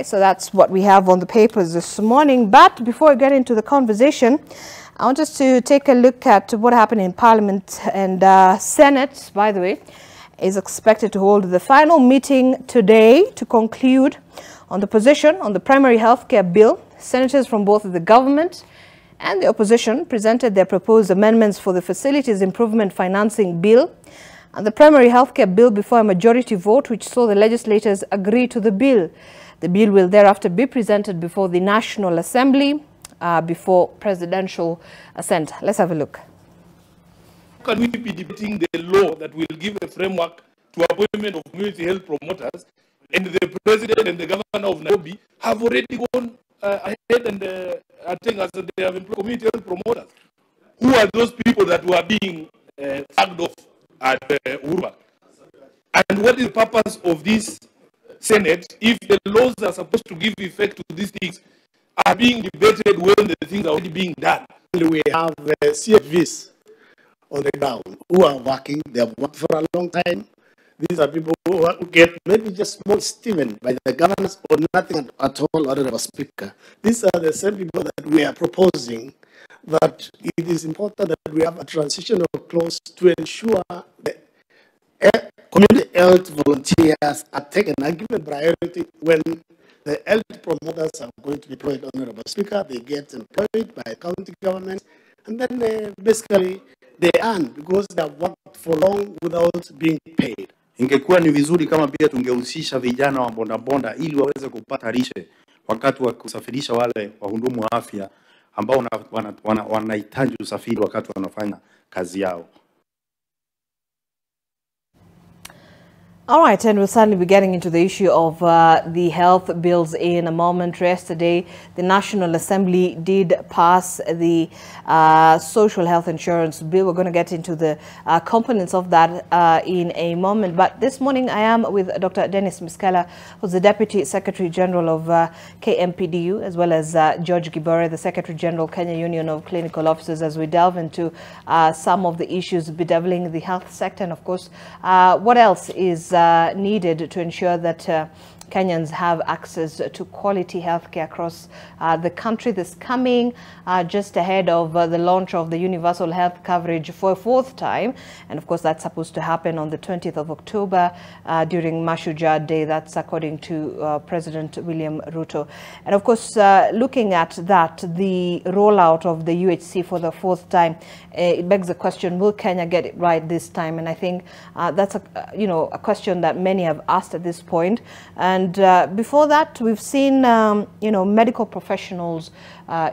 So that's what we have on the papers this morning. But before I get into the conversation, I want us to take a look at what happened in Parliament. And Senate, by the way, is expected to hold the final meeting today to conclude on the position on the primary healthcare bill. Senators from both the government and the opposition presented their proposed amendments for the Facilities Improvement Financing Bill and the primary healthcare bill before a majority vote, which saw the legislators agree to the bill. The bill will thereafter be presented before the National Assembly before presidential assent. Let's have a look. How can we be debating the law that will give a framework to appointment of community health promoters, and the president and the governor of Nairobi have already gone ahead and are telling us that they have employed community health promoters? Who are those people that were being tagged off at Uhuru? And what is the purpose of this Senate if the laws are supposed to give effect to these things are being debated when the things are already being done? We have CFVs on the ground who are working. They have worked for a long time. These are people who get maybe just small stipend by the governors or nothing at all, Honorable Speaker. These are the same people that we are proposing that it is important that we have a transitional clause to ensure that community health volunteers are taken and given priority when the health promoters are going to be employed. Honorable Speaker, they get employed by county government, and then basically they earn because they have worked for long without being paid. Ingekuwa ni vizuri kama pia tungehusisha vijana wa bodaboda ili waweze kupata lishe wakati wa kusafirisha wale wahudumu wa afya ambao wanahitaji usafiri wakati wanafanya kazi yao. All right, and we'll certainly be getting into the issue of the health bills in a moment. Yesterday, the National Assembly did pass the social health insurance bill. We're going to get into the components of that in a moment. But this morning, I am with Dr. Dennis Miskela, who's the Deputy Secretary General of KMPDU, as well as George Gibore, the Secretary General, Kenya Union of Clinical Officers, as we delve into some of the issues bedeviling the health sector. And of course, what else is needed to ensure that Kenyans have access to quality healthcare across the country. This coming just ahead of the launch of the universal health coverage for a fourth time. And of course, that's supposed to happen on the 20th of October during Mashujaa Day. That's according to President William Ruto. And of course, looking at that, the rollout of the UHC for the fourth time, it begs the question, will Kenya get it right this time? And I think that's a question that many have asked at this point. And before that, we've seen, medical professionals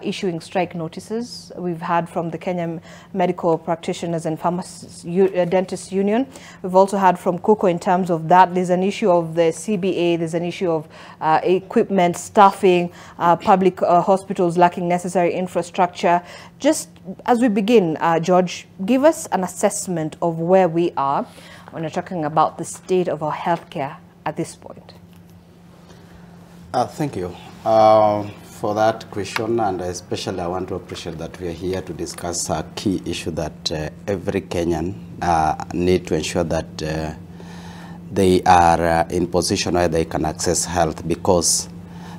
issuing strike notices. We've had from the Kenyan Medical Practitioners and Pharmacists Dentists Union. We've also had from KUKO in terms of that. There's an issue of the CBA. There's an issue of equipment, staffing, public hospitals lacking necessary infrastructure. Just as we begin, George, give us an assessment of where we are when we're talking about the state of our healthcare at this point. Thank you for that question, and especially I want to appreciate that we are here to discuss a key issue that every Kenyan need to ensure that they are in position where they can access health, because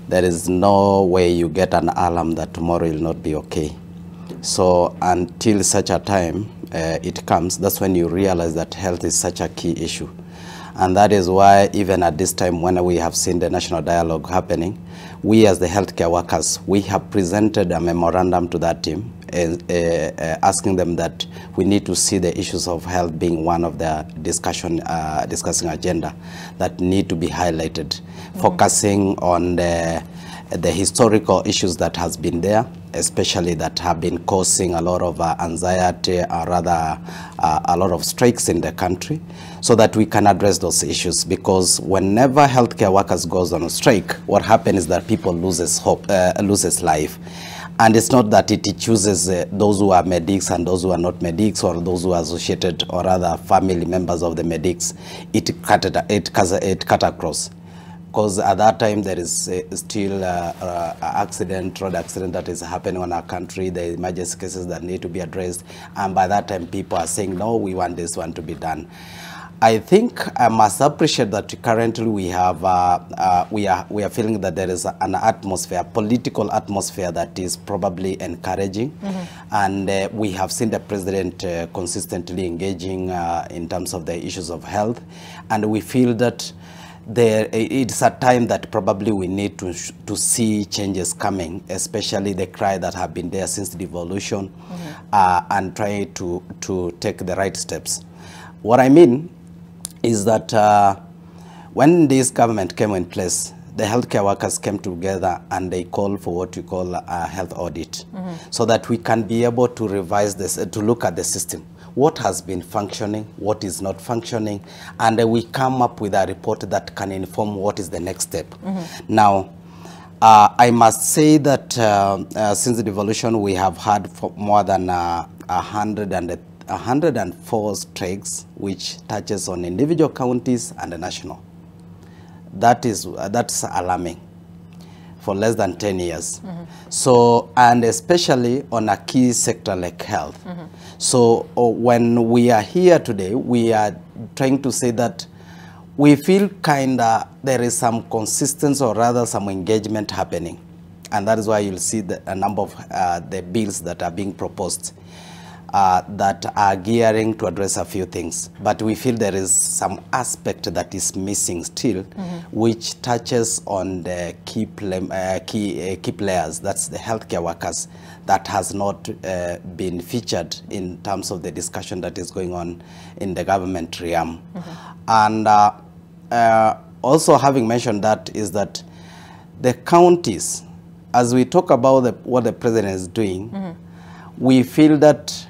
there is no way you get an alarm that tomorrow will not be okay. So until such a time it comes, that's when you realize that health is such a key issue. And that is why even at this time when we have seen the national dialogue happening, we as the healthcare workers, we have presented a memorandum to that team asking them that we need to see the issues of health being one of the discussing agenda that need to be highlighted, focusing on the historical issues that has been there, especially that have been causing a lot of anxiety, or rather a lot of strikes in the country, so that we can address those issues. Because whenever healthcare workers goes on a strike, what happens is that people loses hope, loses life. And it's not that it chooses those who are medics and those who are not medics, or those who are associated or other family members of the medics. It cut across. Because at that time there is still road accident that is happening in our country, the emergency cases that need to be addressed, and by that time people are saying, no, we want this one to be done. I think I must appreciate that currently we have we are feeling that there is an atmosphere, political atmosphere that is probably encouraging, and we have seen the president consistently engaging in terms of the issues of health, and we feel that it's a time that probably we need to see changes coming, especially the cry that have been there since the devolution, and try to take the right steps. What I mean is that when this government came in place, the healthcare workers came together and they called for what we call a health audit, so that we can be able to revise this, to look at the system. What has been functioning, what is not functioning, and we come up with a report that can inform what is the next step. Now, I must say that since the devolution, we have had for more than 104 strikes, which touches on individual counties and the national. That's alarming for less than 10 years. So, and especially on a key sector like health. So when we are here today, we are trying to say that we feel there is some consistency, or rather some engagement happening. And that is why you'll see a number of the bills that are being proposed that are gearing to address a few things. But we feel there is some aspect that is missing still, which touches on the key players, that's the healthcare workers, that has not been featured in terms of the discussion that is going on in the government realm. And also, having mentioned that, is that the counties, as we talk about what the president is doing, we feel that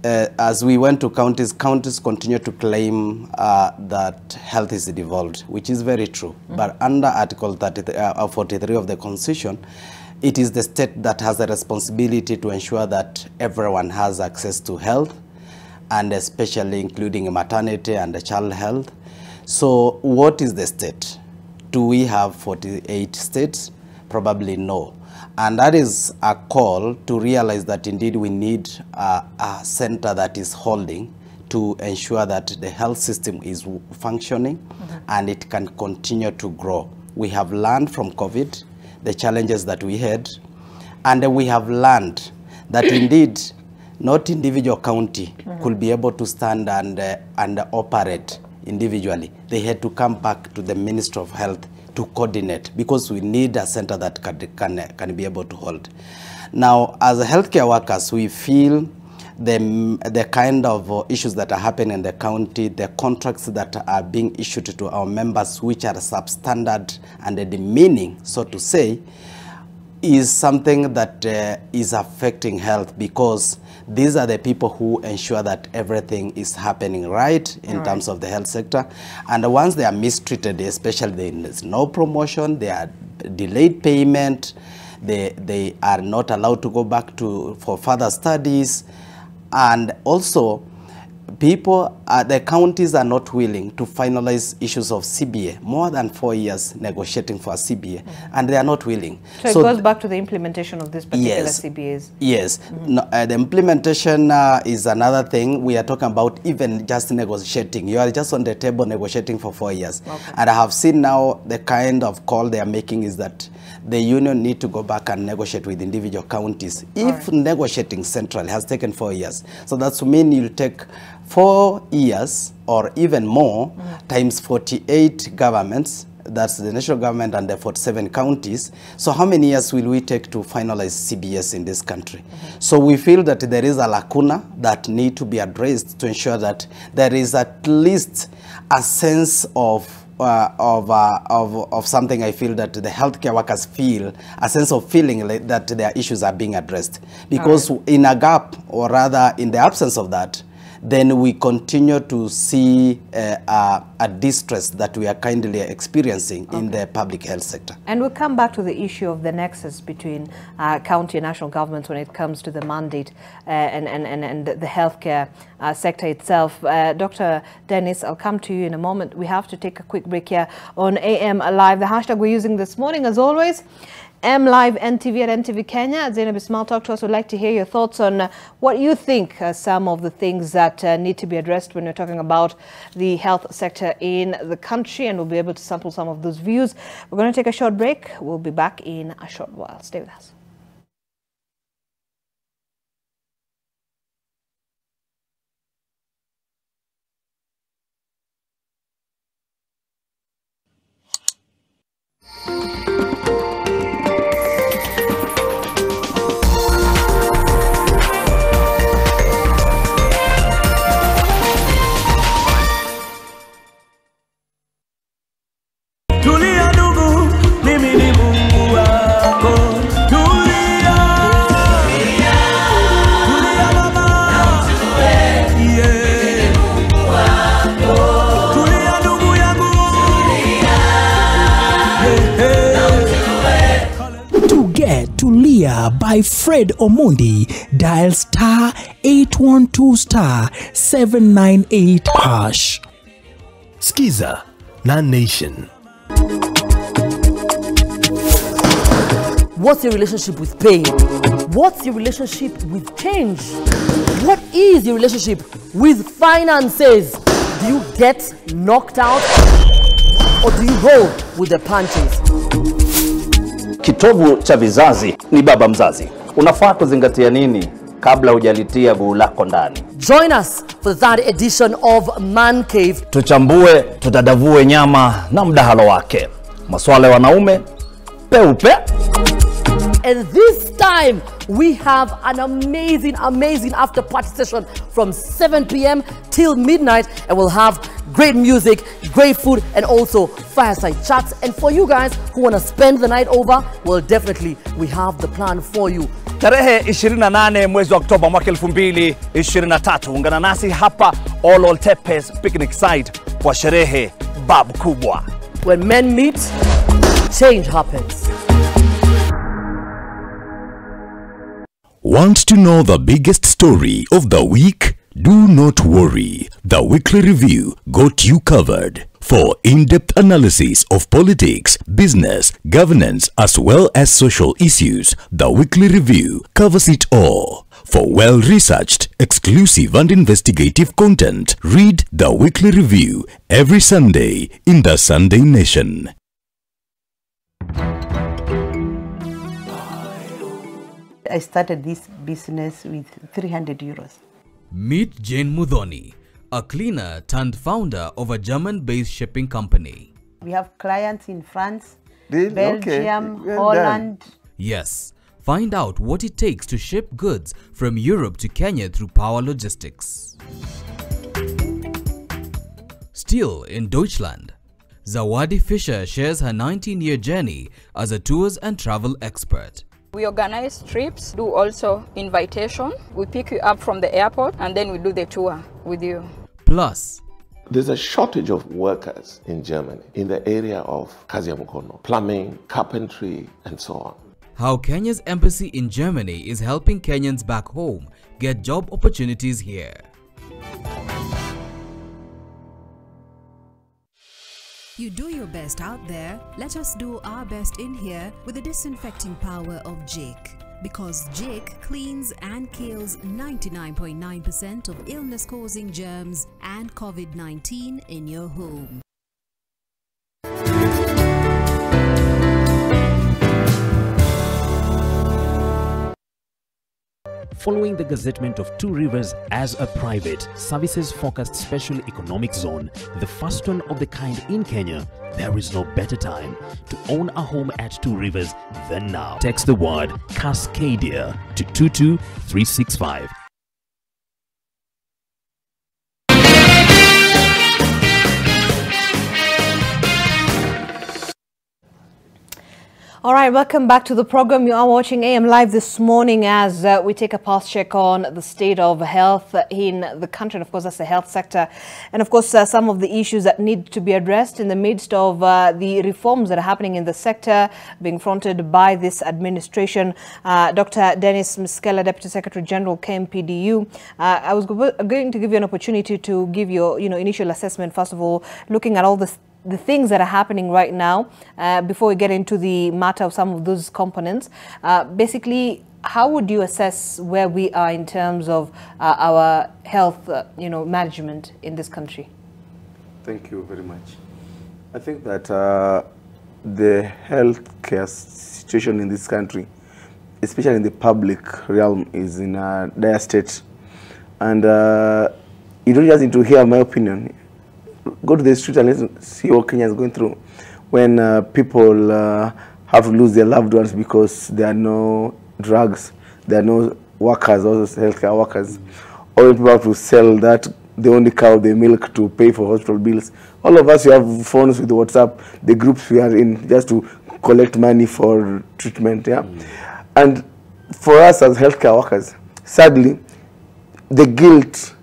as we went to counties continue to claim that health is devolved, which is very true. But under Article 43 of the Constitution, it is the state that has the responsibility to ensure that everyone has access to health, and especially including maternity and child health. So what is the state? Do we have 48 states? Probably no. And that is a call to realize that indeed we need a center that is holding to ensure that the health system is functioning and it can continue to grow. We have learned from COVID the challenges that we had, and we have learned that indeed not individual county could be able to stand and operate individually. They had to come back to the Ministry of Health to coordinate, because we need a center that can be able to hold. Now, as healthcare workers, we feel the kind of issues that are happening in the county, the contracts that are being issued to our members, which are substandard and demeaning, so to say, is something that is affecting health, because these are the people who ensure that everything is happening right in terms of the health sector. And once they are mistreated, especially there's no promotion, they are delayed payment, they are not allowed to go back for further studies, and also people, the counties are not willing to finalize issues of CBA, more than 4 years negotiating for a CBA, and they are not willing. So it goes back to the implementation of this particular CBAs. Yes. No, the implementation is another thing. We are talking about even just negotiating. You are just on the table negotiating for 4 years. And I have seen now the kind of call they are making is that the union need to go back and negotiate with individual counties. If negotiating centrally has taken 4 years, so that's mean you'll take 4 years or even more times 48 governments, that's the national government and the 47 counties. So how many years will we take to finalize CBS in this country? So we feel that there is a lacuna that need to be addressed to ensure that there is at least a sense of something. I feel that the healthcare workers feel a sense of feeling like that their issues are being addressed. Because in a gap, or rather in the absence of that, then we continue to see a distress that we are kindly experiencing in the public health sector. And we'll come back to the issue of the nexus between county and national governments when it comes to the mandate and the healthcare sector itself. Dr. Dennis, I'll come to you in a moment. We have to take a quick break here on AM Live. The hashtag we're using this morning, as always, MLive NTV at NTV Kenya. Zainab Ismail, talk to us. We'd like to hear your thoughts on what you think are some of the things that that need to be addressed when we're talking about the health sector in the country, and we'll be able to sample some of those views. We're going to take a short break. We'll be back in a short while. Stay with us. By Fred Omondi, dial star 812 star 798 hash. Skiza, non-nation. What's your relationship with pain? What's your relationship with change? What is your relationship with finances? Do you get knocked out or do you go with the punches? Kitovu cha vizazi ni baba mzazi. Unafaa kuzingatia nini kabla hujalitia guu lako ndani? Join us for the 3rd edition of Man Cave. Tuchambue, tutadavue nyama na mdahalo wake. Maswala ya wanaume peupe. And this time we have an amazing after party session from 7 p.m. till midnight, and we'll have great music, great food, and also fireside chats. And for you guys who want to spend the night over, well, definitely we have the plan for you. Tarehe 28 mwezi wa Oktoba mwaka 2023, ungana nasi hapa Ol Tepes Picnic Site kwa sherehe babu kubwa. When men meet, change happens. Want to know the biggest story of the week? Do not worry. The Weekly Review got you covered. For in-depth analysis of politics, business, governance, as well as social issues, the Weekly Review covers it all. For well-researched, exclusive and investigative content, read the Weekly Review every Sunday in the Sunday Nation. I started this business with 300 euros. Meet Jane Mudhoni, a cleaner turned founder of a German-based shipping company. We have clients in France, Really? Belgium, Okay. Well Holland. done. Yes, find out what it takes to ship goods from Europe to Kenya through Power Logistics. Still in Deutschland, Zawadi Fischer shares her 19-year journey as a tours and travel expert. We organize trips, do also invitation. We pick you up from the airport and then we do the tour with you. Plus, there's a shortage of workers in Germany in the area of kazi ya mkono, plumbing, carpentry, and so on. How Kenya's embassy in Germany is helping Kenyans back home get job opportunities here. You do your best out there, let us do our best in here with the disinfecting power of Jake. Because Jake cleans and kills 99.9% of illness-causing germs and COVID-19 in your home. Following the gazettement of Two Rivers as a private, services-focused special economic zone, the first one of the kind in Kenya, there is no better time to own a home at Two Rivers than now. Text the word Cascadia to 22365. All right, welcome back to the program. You are watching AM Live this morning as we take a pulse check on the state of health in the country, and of course that's the health sector, and of course some of the issues that need to be addressed in the midst of the reforms that are happening in the sector being fronted by this administration. Dr. Dennis Miskela, Deputy Secretary General, KMPDU. I was going to give you an opportunity to give your initial assessment, first of all, looking at all the the things that are happening right now, before we get into the matter of some of those components, basically, how would you assess where we are in terms of our health, management in this country? Thank you very much. I think that the healthcare situation in this country, especially in the public realm, is in a dire state. And you don't just need to hear my opinion. Go to the street and let's see what Kenya is going through. When people have to lose their loved ones because there are no drugs, there are no workers, also healthcare workers, or when people have to sell that the only cow they milk to pay for hospital bills. All of us, we have phones with WhatsApp, the groups we are in, just to collect money for treatment. Yeah, and for us as healthcare workers, sadly, the guilt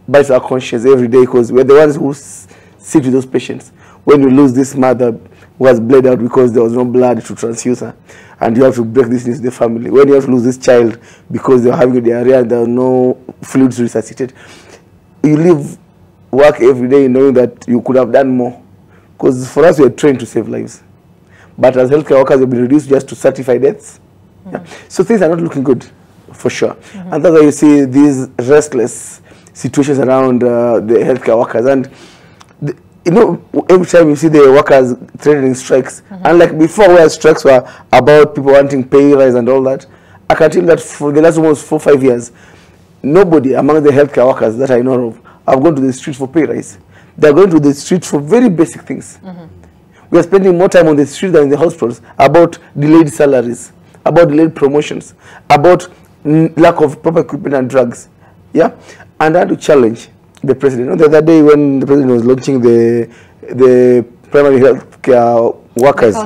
bites our conscience every day because we're the ones who sit with those patients. When you lose this mother who has bled out because there was no blood to transfuse her, and you have to break this news to the family. When you have to lose this child because they're having diarrhea and there are no fluids to resuscitate, you leave work every day knowing that you could have done more. Because for us, we are trained to save lives. But as healthcare workers, we've been reduced just to certify deaths. Yeah. So things are not looking good, for sure. And that's why you see these restless situations around the healthcare workers. And every time you see the workers threatening strikes, unlike before where strikes were about people wanting pay rise and all that, I can tell you that for the last almost 4 or 5 years, nobody among the healthcare workers that I know of have gone to the streets for pay rise. They're going to the streets for very basic things. We are spending more time on the street than in the hospitals about delayed salaries, about delayed promotions, about lack of proper equipment and drugs. Yeah, and I had to challenge the president. The other day when the president was launching the primary health care workers,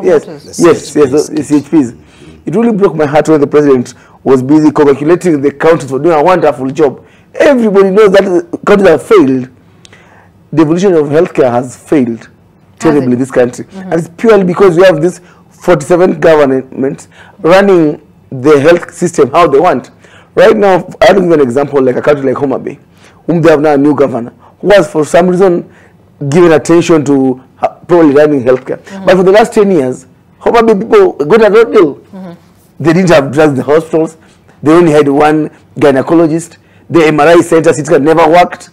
yes, the CHPs, it really broke my heart when the president was busy congratulating the counties for doing a wonderful job. Everybody knows that the counties have failed. The evolution of healthcare has failed terribly in this country, and it's purely because we have this 47 governments running the health system how they want. Right now, I'll give you an example, like a country like Homa Bay, whom they have now a new governor, who has for some reason given attention to probably running healthcare. But for the last 10 years, Homa Bay people got a road deal. They didn't have drugs in the hospitals. They only had one gynecologist. The MRI center system never worked.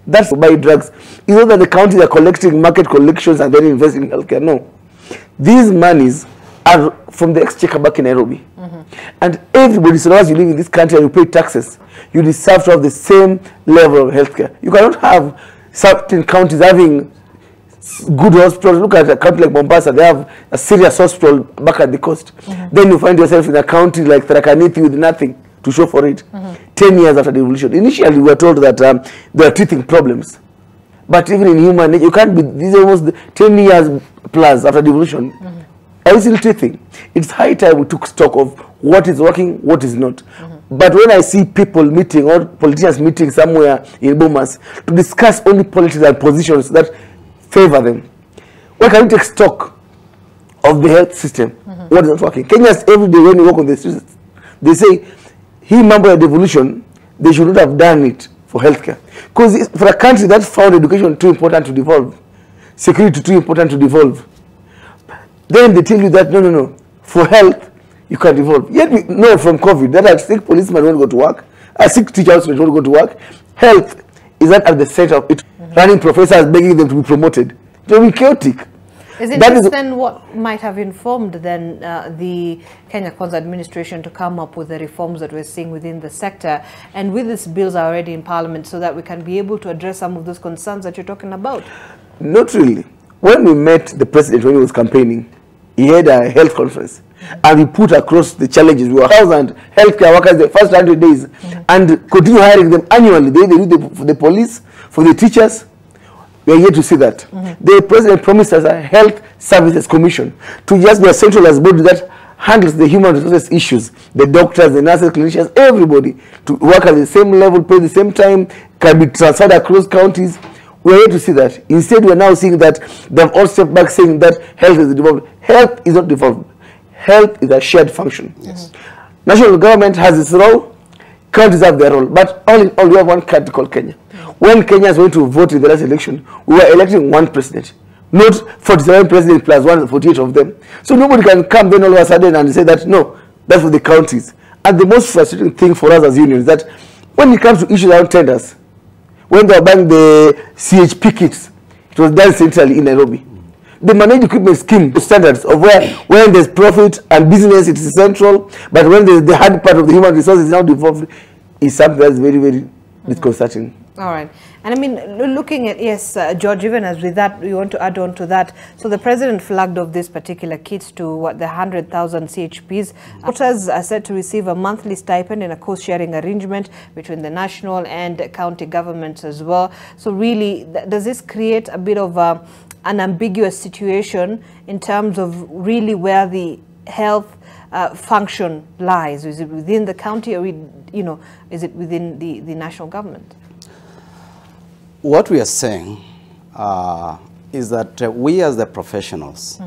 That's to buy drugs. It's not that the counties are collecting market collections and then investing in healthcare. No. These monies are from the exchequer back in Nairobi. And everybody, so long as you live in this country and you pay taxes, you deserve to have the same level of healthcare. You cannot have certain counties having good hospitals. Look at a country like Mombasa, they have a serious hospital back at the coast. Then you find yourself in a county like Tharaka Nithi with nothing to show for it. 10 years after the revolution. Initially, we were told that there are teething problems. But even in human nature, you can't be, these are almost 10 years plus after the revolution. Are we still teething? It's high time we took stock of what is working, what is not. But when I see people meeting or politicians meeting somewhere in Bomas to discuss only politics and positions that favor them, why can't we take stock of the health system? What is not working? Kenyans, every day when you walk on the streets, they say, he remember a devolution, they should not have done it for healthcare. Because for a country that found education too important to devolve, security too important to devolve, then they tell you that, no, for health, you can devolve. Yet we know from COVID that a sick policeman won't go to work, a sick teacher won't go to work. Health is not at the center of it. Running professors begging them to be promoted. It will be chaotic. Is it just then what might have informed then the Kenya Kwanza administration to come up with the reforms that we're seeing within the sector, and with these bills are already in Parliament, so that we can be able to address some of those concerns that you're talking about? Not really. When we met the president when he was campaigning, he had a health conference, and he put across the challenges. We were 1,000 healthcare workers the first 100 days, and continue hiring them annually. They do for the police, for the teachers. We are yet to see that. The president promised us a health services commission to just be a centralized body that handles the human resources issues. The doctors, the nurses, clinicians, everybody to work at the same level, pay the same time, can be transferred across counties. We are yet to see that. Instead, we are now seeing that they have all stepped back saying that health is devolved. Health is not devolved. Health is a shared function. National government has its role, counties have their role, but all in all, we have one country called Kenya. when Kenyans went to vote in the last election, we were electing one president, not 47 presidents plus 148 of them. So nobody can come then all of a sudden and say that, no, that's for the counties. And the most frustrating thing for us as unions is that when it comes to issues around tenders, when they were buying the CHP kits, it was done centrally in Nairobi. The managed equipment scheme standards of where when there's profit and business, it is central, but when the hard part of the human resources is now devolved, is something that's very, very disconcerting. All right. And I mean, looking at, yes, George, even as with that, we want to add on to that. So the president flagged off this particular kits to what, the 100,000 CHPs. Voters are said to receive a monthly stipend and a cost-sharing arrangement between the national and county governments as well. So really, does this create a bit of an ambiguous situation in terms of really where the health function lies? Is it within the county, or is it within the national government? What we are saying is that we as the professionals,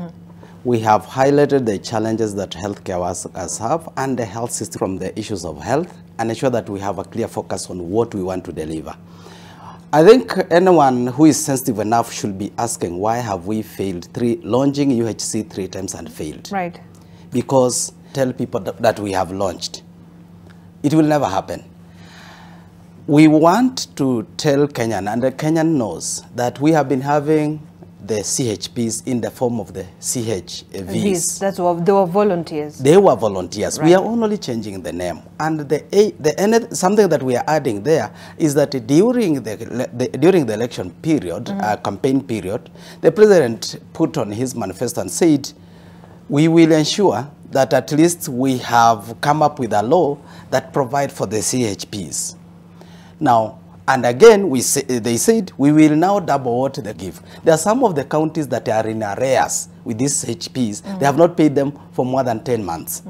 we have highlighted the challenges that healthcare workers have and the health system from the issues of health, and ensure that we have a clear focus on what we want to deliver. I think anyone who is sensitive enough should be asking, why have we failed launching UHC 3 times and failed? Right. Because tell people that we have launched. It will never happen. We want to tell Kenyan, and the Kenyan knows, that we have been having the CHPs in the form of the CHVs. They were volunteers. They were volunteers. Right. We are only changing the name. And something that we are adding there is that during the election period, campaign period, the president put on his manifesto and said, we will ensure that at least we have come up with a law that provides for the CHPs. Now, and again, they said, we will now double what they give. There are some of the counties that are in arrears with these HPs. They have not paid them for more than 10 months.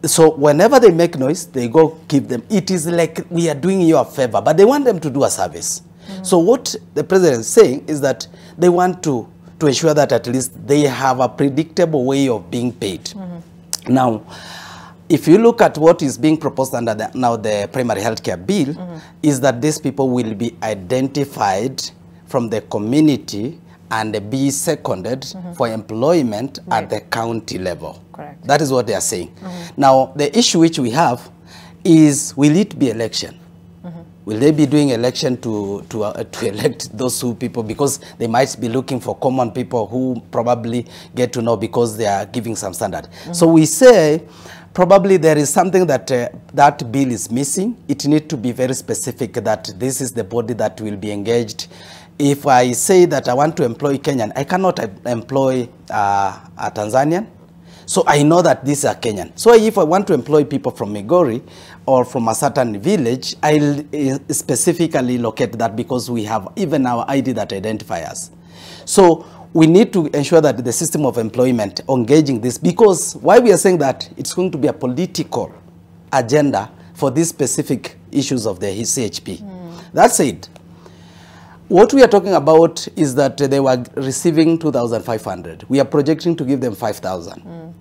So whenever they make noise, they go give them. It is like we are doing you a favor, but they want them to do a service. So what the president is saying is that they want to ensure that at least they have a predictable way of being paid. Now, if you look at what is being proposed under the primary healthcare bill, is that these people will be identified from the community and be seconded for employment at the county level. Correct. That is what they are saying. Now, the issue which we have is, will it be election? Will they be doing election to elect those two people? Because they might be looking for common people who probably get to know because they are giving some standard. So we say, probably there is something that that bill is missing. It needs to be very specific that this is the body that will be engaged. If I say that I want to employ Kenyan, I cannot employ a Tanzanian. So I know that these are Kenyan. So if I want to employ people from Migori or from a certain village, I'll specifically locate that because we have even our ID that identifies us. So we need to ensure that the system of employment engaging this, because why we are saying that it's going to be a political agenda for these specific issues of the CHP. That said, what we are talking about is that they were receiving 2,500. We are projecting to give them 5,000.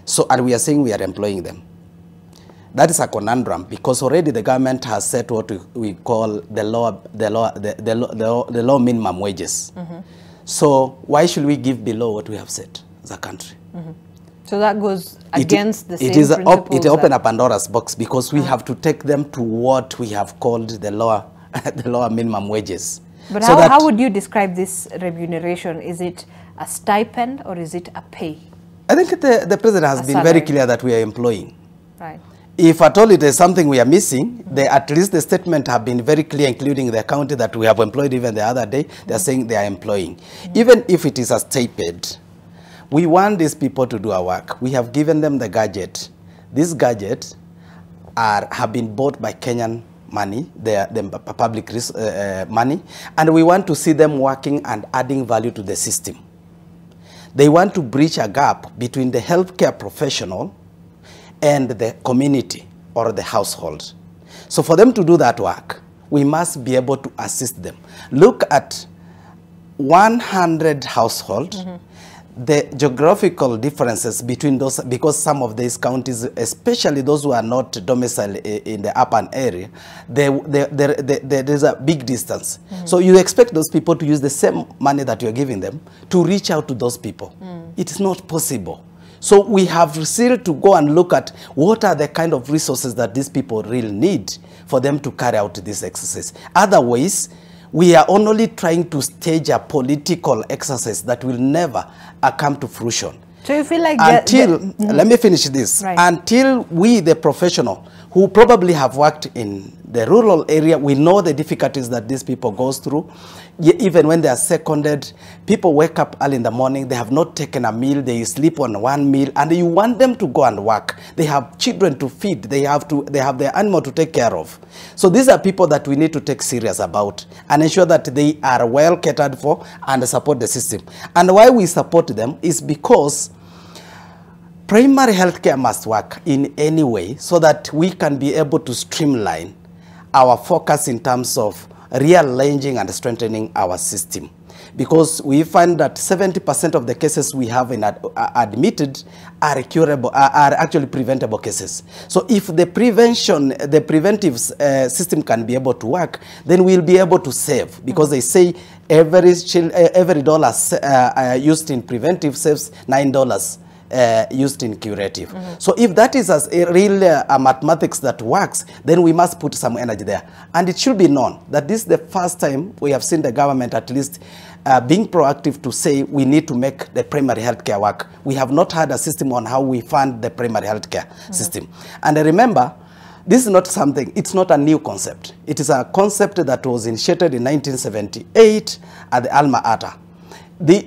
So, and we are saying we are employing them. That is a conundrum because already the government has set what we call the law minimum wages. So why should we give below what we have set as a country? So that goes against the same principles. It opens a Pandora's box because we have to take them to what we have called the lower minimum wages. But so how would you describe this remuneration? Is it a stipend or is it a pay? I think the president has been very clear that we are employing. Right. If at all it is something we are missing, at least the statement have been very clear, including the county that we have employed even the other day, they are saying they are employing. Even if it is a stipend, we want these people to do our work. We have given them the gadget. These gadgets have been bought by Kenyan money, the public money, and we want to see them working and adding value to the system. They want to bridge a gap between the healthcare professional and the community or the household. So for them to do that work, we must be able to assist them. Look at 100 households. the geographical differences between those, because some of these counties, especially those who are not domiciled in the urban area, there's a big distance. So you expect those people to use the same money that you're giving them to reach out to those people. It is not possible. So we have still to go and look at what are the kind of resources that these people really need for them to carry out this exercise. Otherwise, we are only trying to stage a political exercise that will never come to fruition. So you feel like let me finish this. Right. Until we, the professional, who probably have worked in the rural area, we know the difficulties that these people go through. Even when they are seconded, people wake up early in the morning, they have not taken a meal, they sleep on one meal, and you want them to go and work. They have children to feed, they have their animal to take care of. So these are people that we need to take serious about and ensure that they are well catered for and support the system. And why we support them is because primary healthcare must work in any way so that we can be able to streamline our focus in terms of rearranging and strengthening our system. Because we find that 70% of the cases we have in admitted are curable, are actually preventable cases. So if the preventive system can be able to work, then we'll be able to save. Because they say every dollar used in preventive saves $9 used in curative. So if that is a real mathematics that works, then we must put some energy there. And it should be known that this is the first time we have seen the government at least being proactive to say we need to make the primary healthcare work. We have not had a system on how we fund the primary healthcare system. And remember, this is not something, it's not a new concept. It is a concept that was initiated in 1978 at the Alma Ata,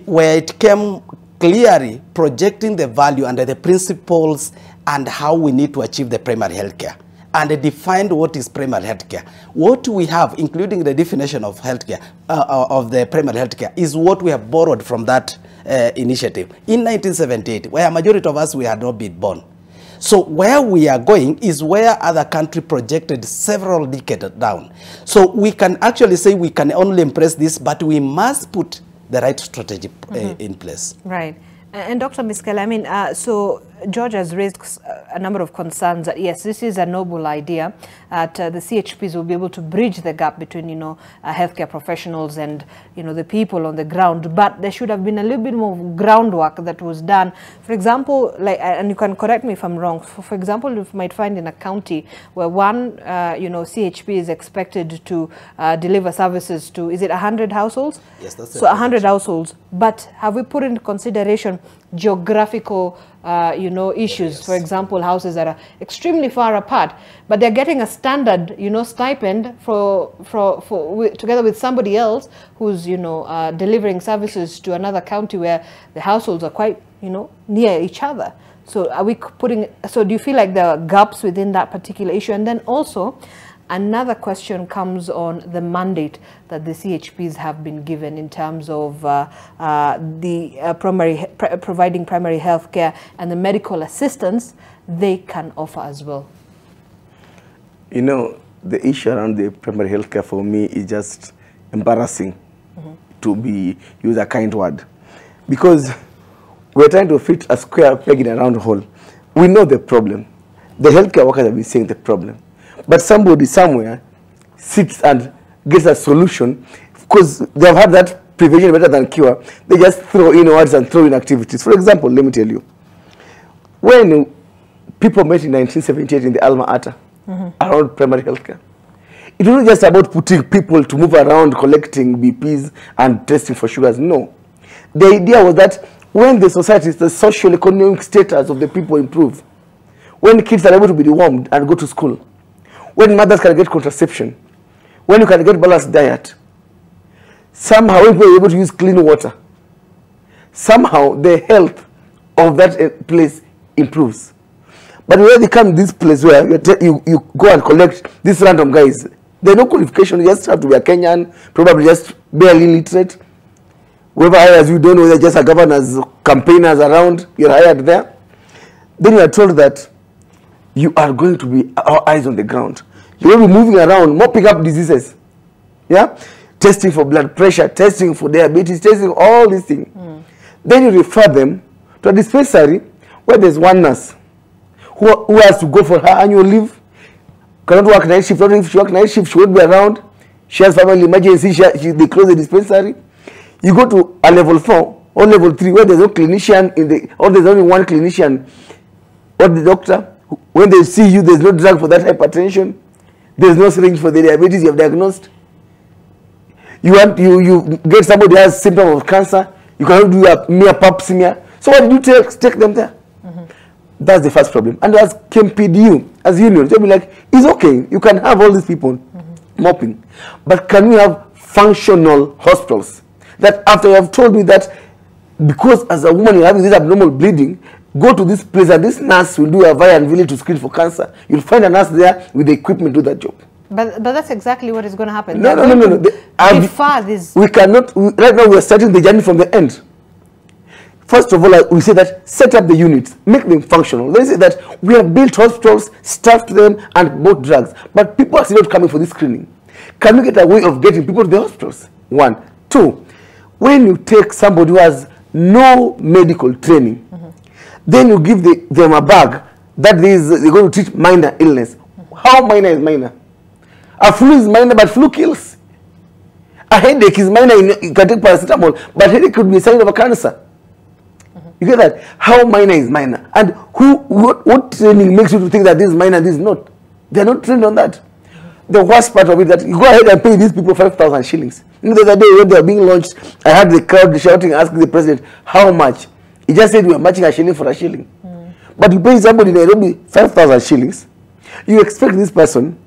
where it came clearly projecting the value under the principles and how we need to achieve the primary healthcare, and they defined what is primary healthcare. What we have, including the definition of healthcare, of the primary healthcare, is what we have borrowed from that initiative in 1978, where a majority of us, we had not been born. So where we are going is where other countries projected several decades down. So we can actually say we can only impress this, but we must put the right strategy in place. Right. And Dr. Miskela, I mean, so George has raised a number of concerns that, yes, this is a noble idea, that the CHPs will be able to bridge the gap between, healthcare professionals and, the people on the ground. But there should have been a little bit more groundwork that was done. For example, and you can correct me if I'm wrong, for example, you might find in a county where one, CHP is expected to deliver services to, is it 100 households? Yes, that's so 100 households. But have we put into consideration geographical issues? Yes. For example, houses that are extremely far apart, but they're getting a standard, stipend together with somebody else who's, delivering services to another county where the households are quite, near each other. So are we so do you feel like there are gaps within that particular issue? And then also, another question comes on the mandate that the CHPs have been given in terms of providing primary health care and the medical assistance they can offer as well. The issue around the primary health care for me is just embarrassing, to use a kind word, because we're trying to fit a square peg in a round hole. We know the problem. The healthcare workers have been seeing the problem. But somebody somewhere sits and gets a solution because they have had that prevention better than cure. They just throw in words and throw in activities. For example, let me tell you, when people met in 1978 in the Alma Ata around primary healthcare, it wasn't just about putting people to move around collecting BPs and testing for sugars. No. The idea was that when the society, the social economic status of the people improve, when kids are able to be dewormed and go to school, when mothers can get contraception, when you can get balanced diet, somehow when people are able to use clean water, somehow the health of that place improves. But when they come to this place where you go and collect these random guys, there's no qualification, you just have to be a Kenyan, probably just barely literate. Whoever hires you don't know, they're just a governors, campaigners around, you're hired there. Then you are told that you are going to be our eyes on the ground. You will be moving around, mopping up diseases. Yeah? Testing for blood pressure, testing for diabetes, testing all these things. Then you refer them to a dispensary where there's one nurse who has to go for her annual leave, cannot work night shift. If she works night shift, she won't be around. She has family emergency, they close the dispensary. You go to a level 4 or level 3 where there's no clinician or there's only one clinician or the doctor. When they see you, there's no drug for that hypertension. There's no syringe for the diabetes you have diagnosed. You get somebody who has symptoms of cancer. You cannot do a mere pap smear. So what do you take them there? That's the first problem. And as KMPDU, as union, they'll be like, it's okay, you can have all these people mopping. But can we have functional hospitals? That after you have told me that because as a woman you're having this abnormal bleeding, go to this place and this nurse will do a via and village to screen for cancer. You'll find a nurse there with the equipment to do that job. But that's exactly what is going to happen. No. We cannot, right now we are starting the journey from the end. First of all, we say that set up the units, make them functional. They say that we have built hospitals, staffed them, and bought drugs. But people are still not coming for this screening. Can we get a way of getting people to the hospitals? 1. 2, when you take somebody who has no medical training, then you give them a bag that they're going to treat minor illness. How minor is minor? A flu is minor, but flu kills. A headache is minor, you can take paracetamol, but headache could be a sign of a cancer. You get that? How minor is minor? And what training makes you to think that this is minor and this is not? They're not trained on that. The worst part of it that you go ahead and pay these people 5,000 shillings. You know, the other day when they were being launched, I had the crowd shouting, asking the president, how much? He just said we are matching a shilling for a shilling. But you pay somebody in Nairobi 5,000 shillings, you expect this person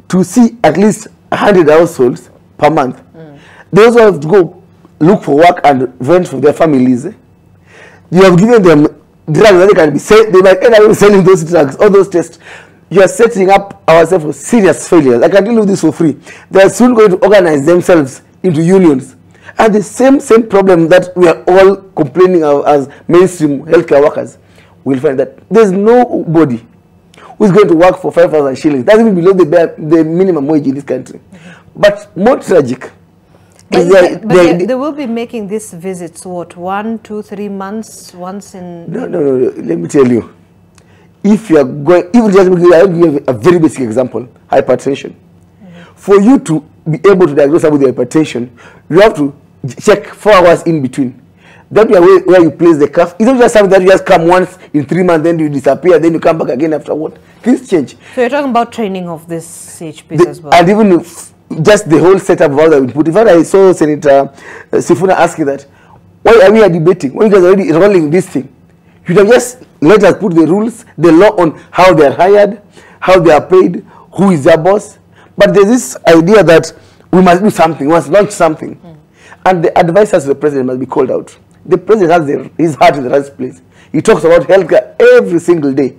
to see at least 100 households per month. They also have to go look for work and rent for their families. You have given them drugs that they can be they might end up selling those drugs, all those tests. You are setting up ourselves for serious failures. I can tell you this for free. They are soon going to organize themselves into unions. And the same problem that we are all complaining of as mainstream healthcare workers, we'll find that there's nobody who's going to work for 5,000 shillings. That's even below the minimum wage in this country. But more tragic. They will be making these visits, what, 1, 2, 3 months, once in... No. Let me tell you. If you are going, I'll give you a very basic example, hypertension. For you to be able to diagnose somebody with hypertension, you have to check 4 hours in between. That be a way where you place the cuff. It's not just something that you just come once in 3 months, then you disappear, then you come back again after what? Things change. So you're talking about training of this CHPs as well? And even just the whole setup of how that we put. In fact, I saw Senator Sifuna asking that, why are we debating? Why are you guys already rolling this thing? You can just let us put the rules, the law on how they are hired, how they are paid, who is their boss. But there's this idea that we must do something, we must launch something. And the advisors of the president must be called out. The president has his heart in the right place. He talks about healthcare every single day.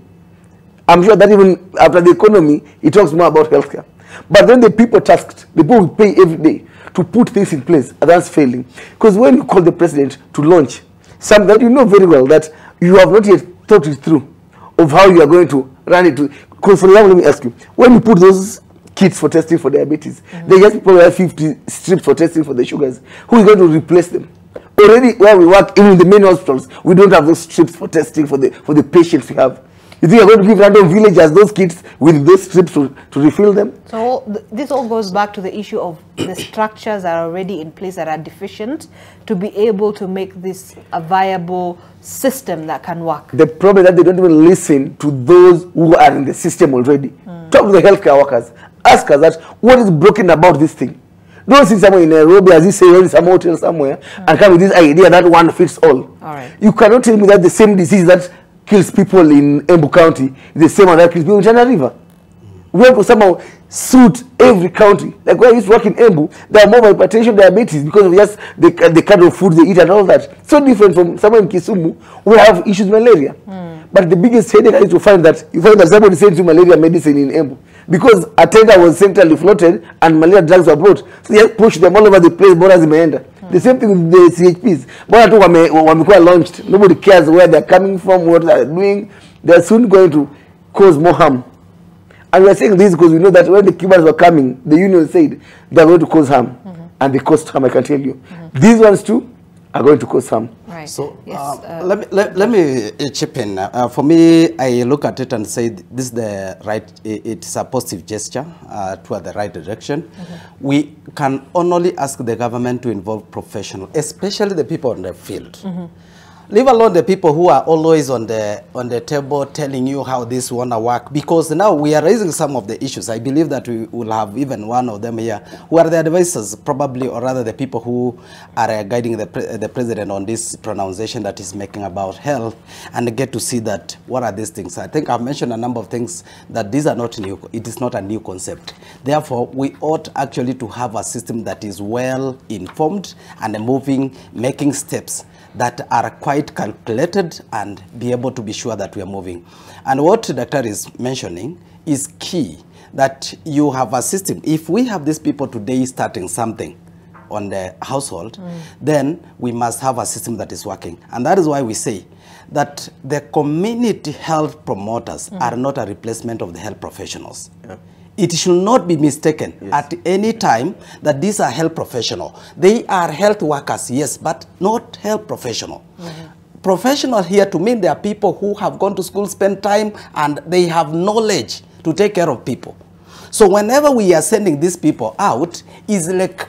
I'm sure that even after the economy, he talks more about healthcare. But then the people tasked, the people who pay every day to put things in place, and that's failing. Because when you call the president to launch something that you know very well that you have not yet thought it through of how you are going to run it. Because for example, let me ask you, when you put those kits for testing for diabetes, they just probably have 50 strips for testing for the sugars. Who is going to replace them? Already where we work, even in the main hospitals, we don't have those strips for testing for the patients we have. You think you're going to give random villagers those kits with those strips to refill them? So this all goes back to the issue of the structures that are already in place that are deficient to be able to make this a viable system that can work. The problem is that they don't even listen to those who are in the system already. Talk to the healthcare workers. Ask us that what is broken about this thing. Don't sit somewhere in Nairobi, as you say, or in some hotel somewhere, and come with this idea that one fits all. You cannot tell me that the same disease that kills people in Embu County is the same one that kills people in Tana River. We have to somehow suit every county. Like when I used to work in Embu, there are more hypertension, diabetes because of just the kind of food they eat and all that. So different from someone in Kisumu who have issues with malaria. But the biggest headache is to find that somebody sent you malaria medicine in Embu because a tender was centrally floated and malaria drugs were brought. So they just push them all over the place, borders zimeenda. The same thing with the CHPs. Bora tu wamekuwa launched. Nobody cares where they're coming from, what they're doing. They're soon going to cause more harm. And we're saying this because we know that when the Cubans were coming, the union said they're going to cause harm. And they caused harm, I can tell you. These ones too are going to cause some. Right. So let me chip in. For me, I look at it and say this is the right. It's a positive gesture toward the right direction. We can only ask the government to involve professionals, especially the people on the field. Leave alone the people who are always on the table telling you how this wanna work, because now we are raising some of the issues. I believe that we will have even one of them here who are the advisors, probably, or rather the people who are guiding the president on this pronunciation that he's making about health, and get to see that what are these things. I think I've mentioned a number of things that these are not new. It is not a new concept. Therefore, we ought actually to have a system that is well informed and moving, making steps that are quite calculated and be able to be sure that we are moving. And what the doctor is mentioning is key, that you have a system. If we have these people today starting something on the household, then we must have a system that is working. And that is why we say that the community health promoters are not a replacement of the health professionals. It should not be mistaken at any time that these are health professionals. They are health workers, yes, but not health professional. Professional here to mean they are people who have gone to school, spend time, and they have knowledge to take care of people. So whenever we are sending these people out, it's like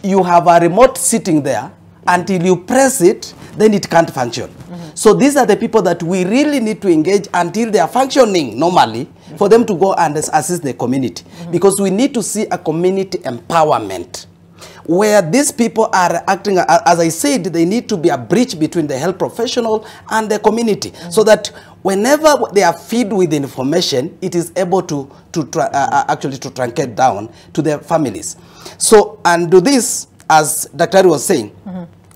you have a remote sitting there, until you press it, then it can't function. So these are the people that we really need to engage until they are functioning normally, for them to go and assist the community. Because we need to see a community empowerment where these people are acting, as I said, they need to be a bridge between the health professional and the community, so that whenever they are fed with information, it is able to actually to truncate down to their families. So, and do this, as Dr. was saying,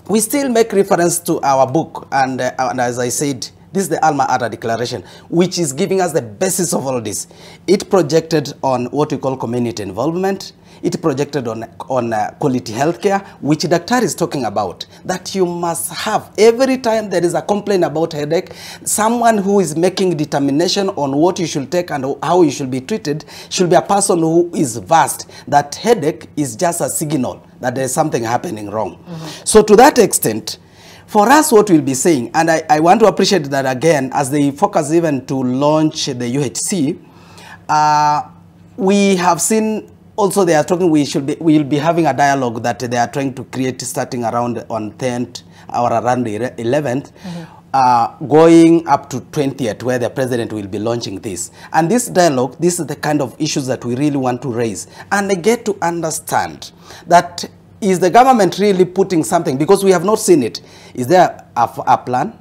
we still make reference to our book, and as I said, this is the Alma Ata Declaration, which is giving us the basis of all this. It projected on what we call community involvement. It projected on quality healthcare, which Dr. is talking about, that you must have, every time there is a complaint about headache, someone who is making determination on what you should take and how you should be treated should be a person who is versed that headache is just a signal that there is something happening wrong. So to that extent, for us, what we'll be saying, and I want to appreciate that again, as they focus even to launch the UHC, we have seen also they are talking, we will be having a dialogue that they are trying to create starting around on 10th or around the 11th, going up to 20th, where the president will be launching this. And this dialogue, this is the kind of issues that we really want to raise. And they get to understand that, is the government really putting something? Because we have not seen it. Is there a plan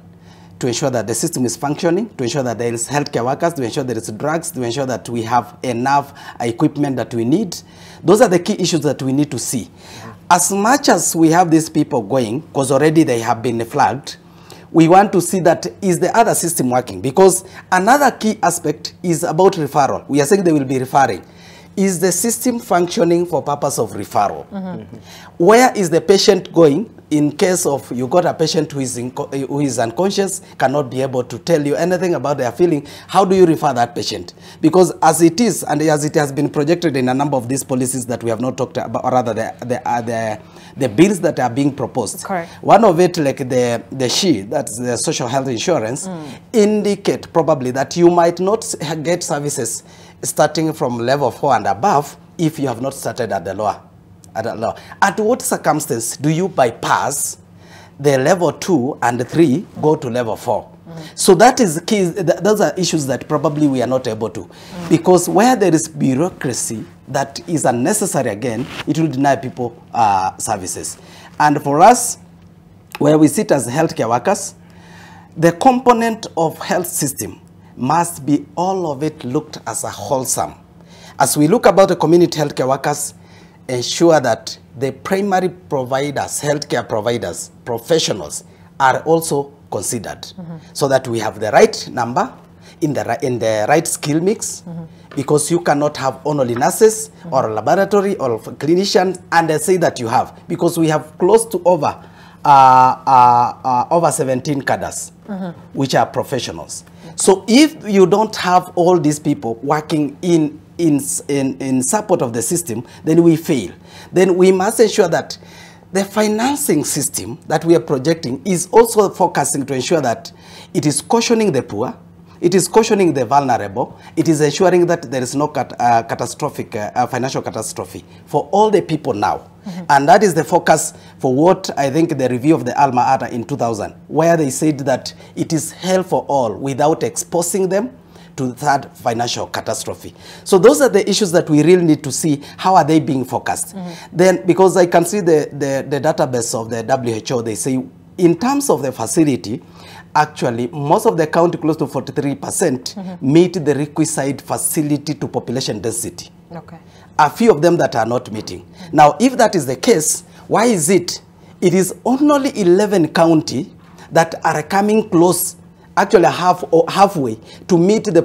to ensure that the system is functioning, to ensure that there is healthcare workers, to ensure there is drugs, to ensure that we have enough equipment that we need? Those are the key issues that we need to see. As much as we have these people going, because already they have been flagged, we want to see that is the other system working? Because another key aspect is about referral. We are saying they will be referring. Is the system functioning for purpose of referral? Where is the patient going in case of you got a patient who is unconscious, cannot be able to tell you anything about their feeling? How do you refer that patient? Because as it is, and as it has been projected in a number of these policies that we have not talked about, or rather the bills that are being proposed. Correct. One of it, like the SHI, that's the social health insurance, indicate probably that you might not get services starting from level 4 and above if you have not started at the lower. At what circumstance do you bypass the level 2 and 3, go to level 4? So that is key. Those are issues that probably we are not able to. Because where there is bureaucracy that is unnecessary, again, it will deny people services. And for us, where we sit as healthcare workers, the component of health system must be all of it looked as a wholesome. As we look about the community healthcare workers, ensure that the primary providers, healthcare providers, professionals are also considered, so that we have the right number in the right skill mix, because you cannot have only nurses or laboratory or clinicians and they say that you have, because we have close to over 17 cadres, which are professionals. So if you don't have all these people working in support of the system, then we fail. Then we must ensure that the financing system that we are projecting is also focusing to ensure that it is cautioning the poor, it is cautioning the vulnerable, it is ensuring that there is no catastrophic financial catastrophe for all the people now. And that is the focus for what I think the review of the Alma Ata in 2000, where they said that it is hell for all without exposing them to third financial catastrophe. So those are the issues that we really need to see, how are they being focused. Then, because I can see the database of the WHO, they say in terms of the facility, actually most of the county, close to 43%, meet the requisite facility to population density. Okay. A few of them that are not meeting. Now, if that is the case, why is it? It is only 11 counties that are coming close, actually halfway, to meet the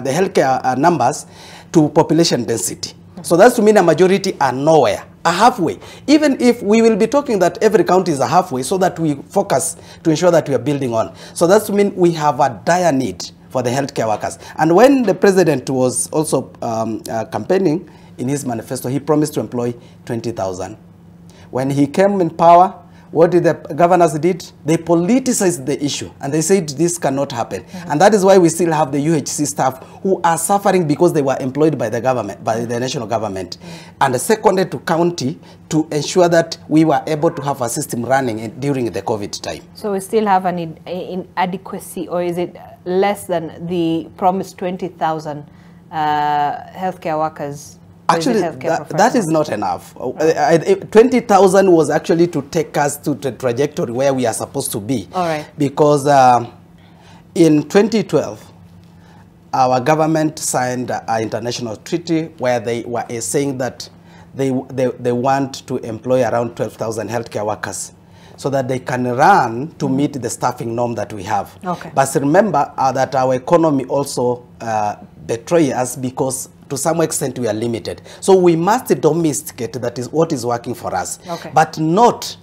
healthcare numbers to population density. So that's to mean a majority are nowhere, a halfway. Even if we will be talking that every county is a halfway, so that we focus to ensure that we are building on. So that's to mean we have a dire need for the healthcare workers. And when the president was also campaigning in his manifesto, he promised to employ 20,000. When he came in power, what did the governors did? They politicized the issue and they said this cannot happen. And that is why we still have the UHC staff who are suffering because they were employed by the government, by the national government, and seconded to county to ensure that we were able to have a system running during the COVID time. So we still have an inadequacy, or is it less than the promised 20,000 healthcare workers? Actually, that is not enough. 20,000 was actually to take us to the trajectory where we are supposed to be. All right. Because in 2012, our government signed an international treaty where they were saying that they want to employ around 12,000 healthcare workers so that they can run to meet the staffing norm that we have. Okay. But remember that our economy also betrays us because to some extent we are limited. So we must domesticate, that is what is working for us. Okay. But not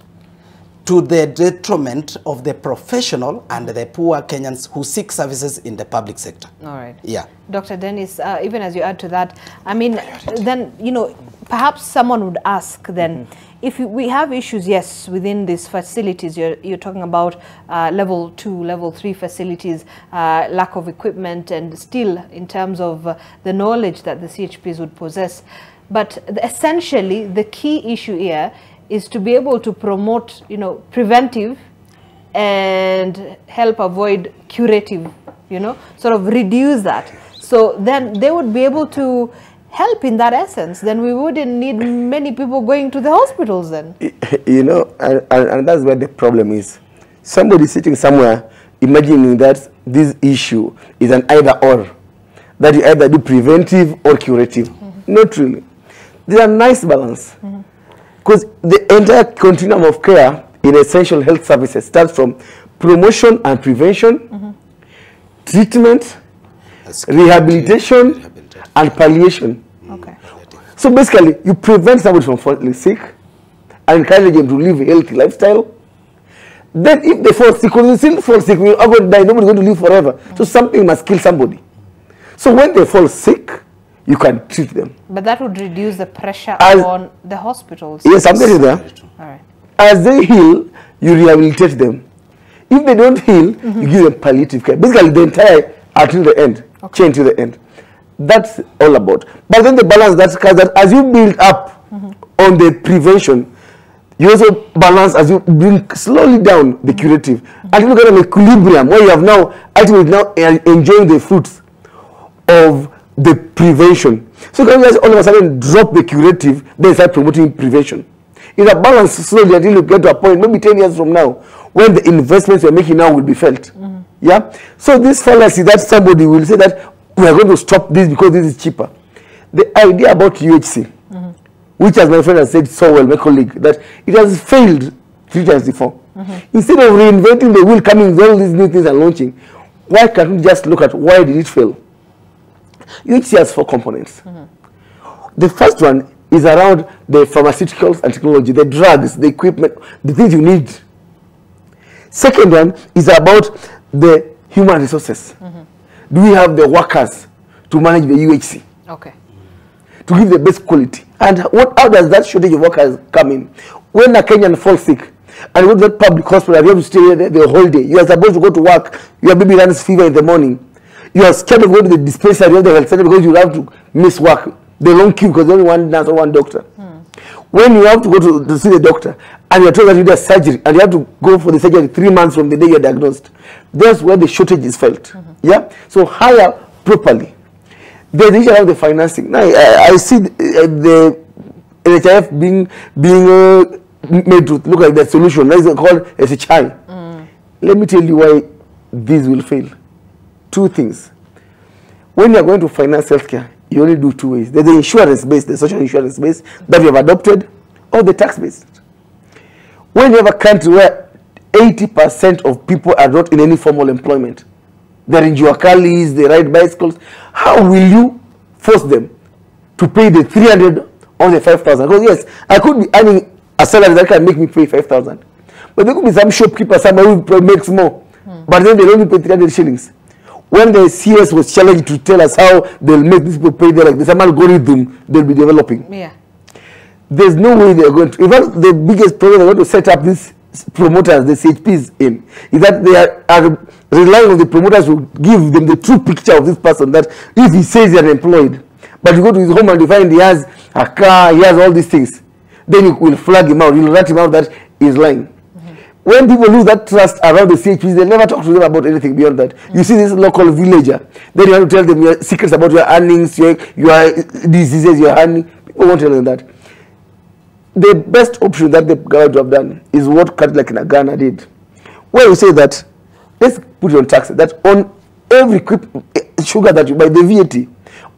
to the detriment of the professional and the poor Kenyans who seek services in the public sector. All right. Yeah. Dr. Dennis, even as you add to that, I mean, then, you know, perhaps someone would ask then, if we have issues, yes, within these facilities, you're talking about level 2, level 3 facilities, lack of equipment, and still in terms of the knowledge that the CHPs would possess. But essentially, the key issue here is to be able to promote, you know, preventive and help avoid curative, you know, sort of reduce that. So then they would be able to help in that essence. Then we wouldn't need many people going to the hospitals then. You know, and that's where the problem is. Somebody sitting somewhere imagining that this issue is an either or, that you either do preventive or curative. Not really. There's a nice balance. Because the entire continuum of care in essential health services starts from promotion and prevention, treatment, rehabilitation, and palliation. Okay. So basically, you prevent somebody from falling sick and encourage them to live a healthy lifestyle. Then if they fall sick, because they still fall sick, we are going to die, nobody's going to live forever. So something must kill somebody. So when they fall sick, you can treat them. But that would reduce the pressure on the hospitals. Yes, I'm getting there. All right. As they heal, you rehabilitate them. If they don't heal, you give them palliative care. Basically, the entire, until the end, chain to the end. That's all about. But then the balance, that as you build up on the prevention, you also balance as you bring slowly down the curative. Until you get an equilibrium where you have now, ultimately now enjoying the fruits of the prevention. So you can just all of a sudden drop the curative, then start promoting prevention. It's a balance slowly until you get to a point, maybe 10 years from now, when the investments you're making now will be felt. Yeah? So this fallacy that somebody will say that we are going to stop this because this is cheaper. The idea about UHC, which as my friend has said so well, my colleague, that it has failed 3 times before. Instead of reinventing the wheel, coming with all these new things and launching, why can't we just look at why did it fail? UHC has 4 components. The first one is around the pharmaceuticals and technology, the drugs, the equipment, the things you need. Second one is about the human resources. Do we have the workers to manage the UHC? Okay. To give the best quality. And how does that shortage of workers come in? When a Kenyan falls sick and you go to that public hospital, you have to stay there the whole day. You are supposed to go to work, your baby runs fever in the morning. You are scared of going to the dispensary of the health center because you have to miss work. The long queue because only one nurse or one doctor. When you have to go to see the doctor and you are told that you need a surgery and you have to go for the surgery 3 months from the day you are diagnosed, that's where the shortage is felt. Yeah. So hire properly. There's the issue of the financing. Now I see the NHIF being made to look like the solution. That is called SHI. Let me tell you why this will fail. 2 things. When you are going to finance healthcare, you only do 2 ways. There's the insurance based, the social insurance based that we have adopted, or the tax based. When you have a country where 80% of people are not in any formal employment, they're in Juakalis, they ride bicycles, how will you force them to pay the 300 or the 5,000? Because yes, I could be earning a salary that can make me pay 5,000. But there could be some shopkeeper somewhere who makes more, but then they'll only pay 300 shillings. When the CS was challenged to tell us how they'll make these people pay, they're like, there's some algorithm they'll be developing. Yeah. There's no way they're going to. In fact, the biggest problem they're going to set up these promoters, the CHPs in, is that they are relying on the promoters to give them the true picture of this person, that if he says he's unemployed, but you go to his home and you find he has a car, he has all these things, then you will flag him out, you'll rat him out that he's lying. When people lose that trust around the CHPs, they never talk to them about anything beyond that. You see this local villager, then you have to tell them your secrets about your earnings, your diseases, your earning. People won't tell them that. The best option that the government have done is what country like Ghana did, where you say that, let's put it on tax, that on every sugar that you buy, the VAT,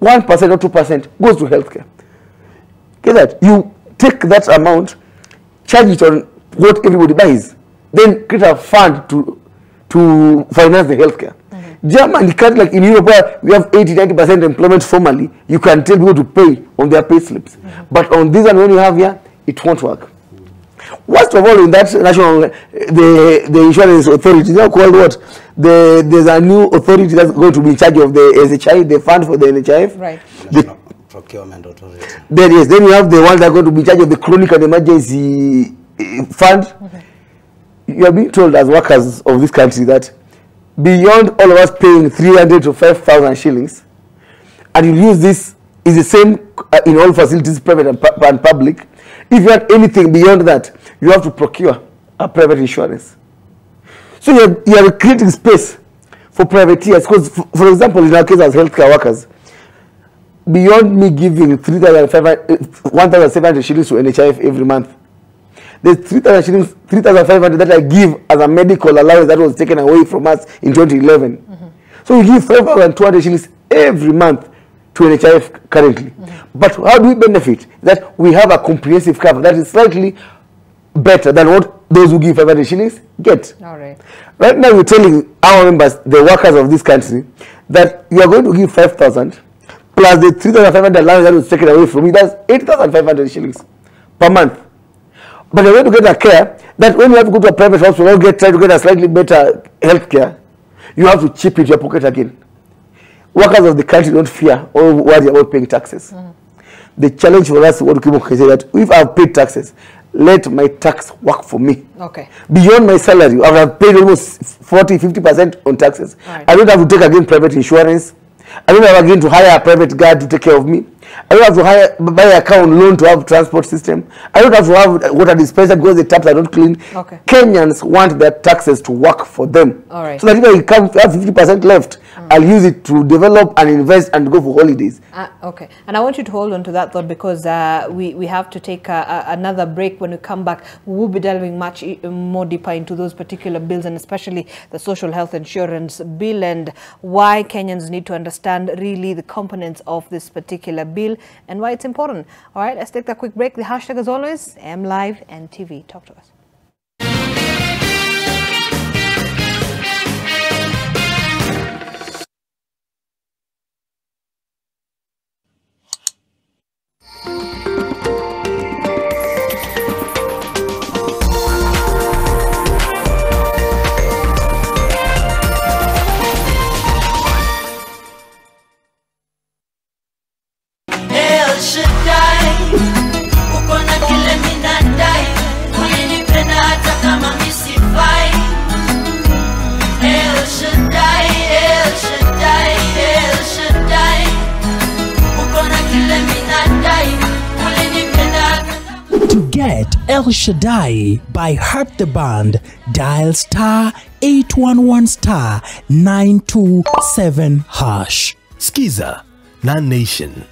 1% or 2% goes to healthcare. Get that? You take that amount, charge it on what everybody buys, then create a fund to finance the healthcare. Germany, country like in Europe where we have 80-90% employment formally, you can tell people to pay on their pay slips. But on this one, when you have here, it won't work. Worst of all, in that national, the insurance authority, now called what? There's a new authority that's going to be in charge of the SHI, the fund for the NHIF. Right. The procurement authority. Then yes, then you have the one that's going to be in charge of the chronic and emergency fund. You are being told as workers of this country that beyond all of us paying 300 to 5,000 shillings, and you use this is the same in all facilities, private and public. If you want anything beyond that, you have to procure a private insurance. So you are creating space for privateers. Because, for example, in our case as healthcare workers, beyond me giving 1,700 shillings to NHIF every month, there's 3,000 shillings, 3,500 that I give as a medical allowance that was taken away from us in 2011. So we give 5,200 shillings every month to NHIF currently. But how do we benefit? That we have a comprehensive cover that is slightly better than what those who give 500 shillings get. All right. Right now we're telling our members, the workers of this country, that you are going to give 5,000 plus the 3,500 allowance that was taken away from you. That's 8,500 shillings per month. But you're going to get a care that when you have to go to a private hospital or try to get a slightly better health care, you have to chip into your pocket again. Workers of the country don't fear or worry about paying taxes. The challenge for us, what Kimo can say, that if I've paid taxes, let my tax work for me. Okay. Beyond my salary, I have paid almost 40-50% on taxes. Right. I don't have to take again private insurance. I don't have again to hire a private guard to take care of me. I don't have to buy a car on loan to have transport system. I don't have to have water dispenser because the taps are not clean. Okay. Kenyans want their taxes to work for them. All right. So that if I have 50% left, I'll use it to develop and invest and go for holidays. Okay. And I want you to hold on to that thought because we have to take another break. When we come back, we will be delving much more deeper into those particular bills and especially the social health insurance bill and why Kenyans need to understand really the components of this particular bill and why it's important. All right, let's take that quick break. The hashtag as always, MLive NTV. Talk to us. El Shaddai. Get El Shaddai by Heart the Band. Dial star 811 star 927 hash. Skiza, Nan Nation.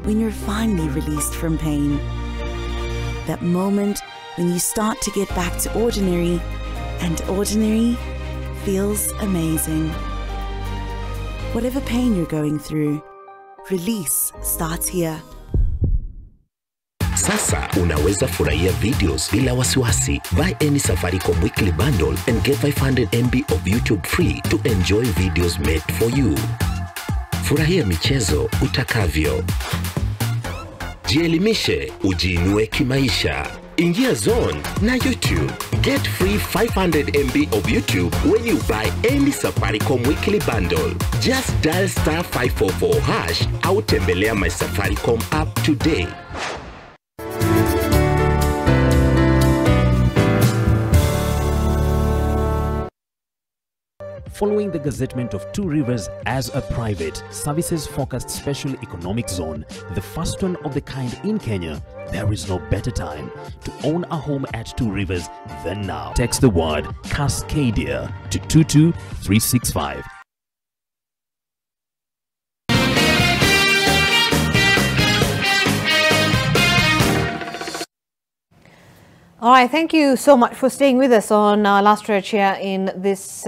When you're finally released from pain, that moment when you start to get back to ordinary, and ordinary feels amazing. Whatever pain you're going through, release starts here. Sasa unaweza furahia videos bila wasiwasi. Buy any Safaricom weekly bundle and get 500 MB of YouTube free to enjoy videos made for you. Furahia michezo utakavyo. Jielimishe, ujiinue kimaisha. Ingia Zone na YouTube. Get free 500 MB of YouTube when you buy any Safaricom weekly bundle. Just dial star 544 hash au tembelea my Safaricom app today. Following the gazettement of Two Rivers as a private, services-focused special economic zone, the first one of the kind in Kenya, there is no better time to own a home at Two Rivers than now. Text the word Cascadia to 22365. All right, thank you so much for staying with us on our last stretch here in this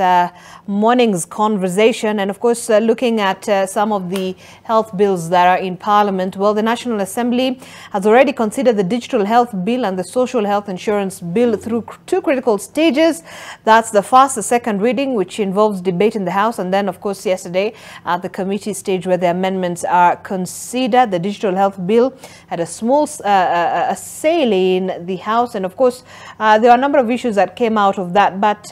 morning's conversation. And of course, looking at some of the health bills that are in Parliament. Well, the National Assembly has already considered the Digital Health Bill and the Social Health Insurance Bill through two critical stages. That's the first, the second reading, which involves debate in the House. And then, of course, yesterday at the committee stage where the amendments are considered. The Digital Health Bill had a small sale in the House. And of course, there are a number of issues that came out of that. But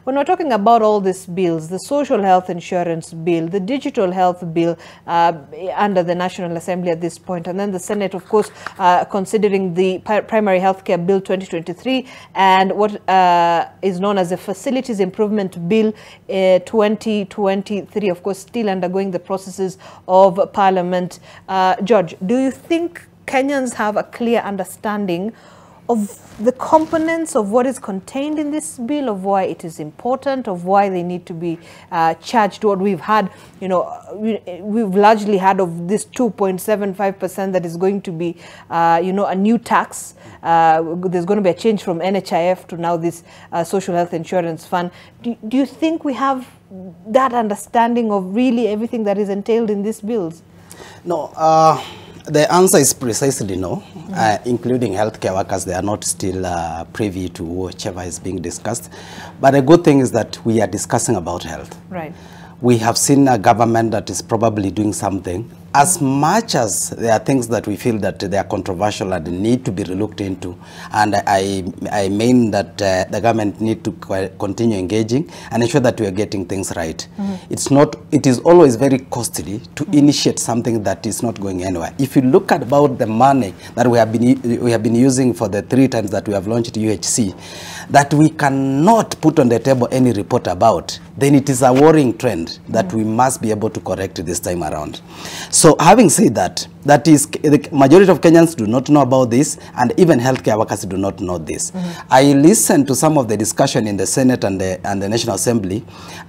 when we're talking about all these bills, the Social Health Insurance Bill, the Digital Health Bill under the National Assembly at this point, and then the Senate, of course, considering the Primary Healthcare Bill 2023 and what is known as the Facilities Improvement Bill 2023, of course, still undergoing the processes of Parliament. George, do you think Kenyans have a clear understanding of the components of what is contained in this bill, of why it is important, of why they need to be charged? What we've had, you know, we've largely had of this 2.75% that is going to be, you know, a new tax. There's going to be a change from NHIF to now this Social Health Insurance Fund. Do you think we have that understanding of really everything that is entailed in these bills? No. The answer is precisely no, including healthcare workers. They are not still privy to whichever is being discussed. But the good thing is that we are discussing about health. Right. We have seen a government that is probably doing something. As much as there are things that we feel that they are controversial and need to be looked into, and I mean that the government need to continue engaging and ensure that we are getting things right. It is always very costly to initiate something that is not going anywhere. If you look at about the money that we have been using for the 3 times that we have launched UHC, that we cannot put on the table any report about, then it is a worrying trend that we must be able to correct this time around. So having said that, that is the majority of Kenyans do not know about this, and even healthcare workers do not know this. I listened to some of the discussion in the Senate and the National Assembly,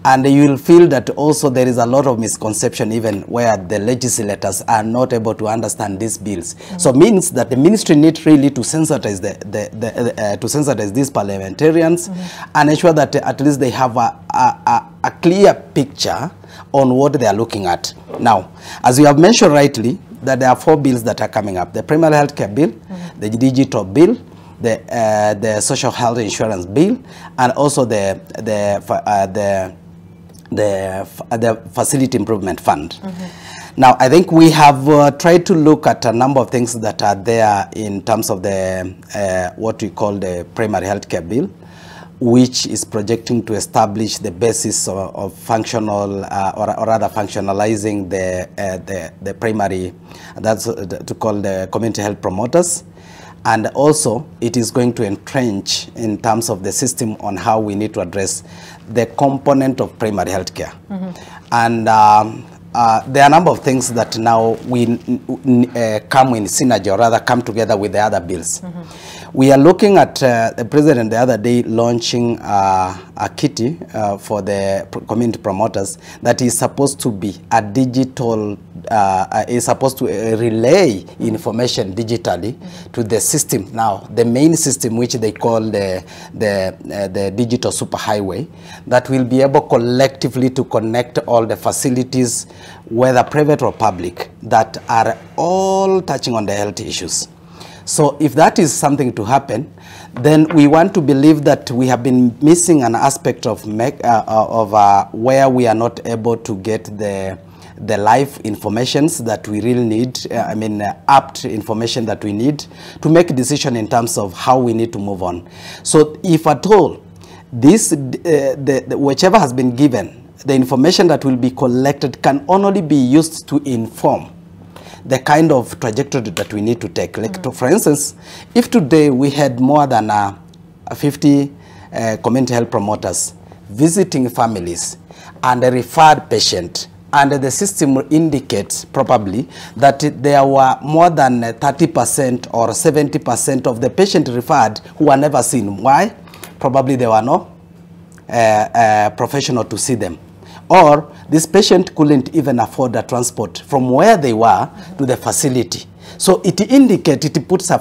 and you will feel that also there is a lot of misconception even where the legislators are not able to understand these bills. So it means that the ministry needs really to sensitize to sensitize these parliamentarians and ensure that at least they have a clear picture on what they are looking at. Now, as you have mentioned rightly, that there are 4 bills that are coming up: the Primary Healthcare Bill, the Digital Bill, the Social Health Insurance Bill, and also the Facility Improvement Fund. Now, I think we have tried to look at a number of things that are there in terms of the what we call the Primary Healthcare Bill, which is projecting to establish the basis of functional, or rather functionalizing the primary, that's to call the community health promoters. And also, it is going to entrench in terms of the system on how we need to address the component of primary health care. And there are a number of things that now we come in synergy, or rather come together with the other bills. We are looking at the president the other day launching a kitty for the community promoters that is supposed to be a digital, is supposed to relay information digitally to the system now, the main system which they call the digital superhighway, that will be able collectively to connect all the facilities, whether private or public, that are all touching on the health issues. So if that is something to happen, then we want to believe that we have been missing an aspect of where we are not able to get the live informations that we really need, apt information that we need to make a decision in terms of how we need to move on. So if at all, this, whichever has been given, the information that will be collected can only be used to inform the kind of trajectory that we need to take. Like, for instance, if today we had more than 50 community health promoters visiting families and a referred patient, and the system indicates probably that there were more than 30% or 70% of the patient referred who were never seen. Why? Probably there were no professional to see them. Or this patient couldn't even afford a transport from where they were to the facility. So it indicates, it puts a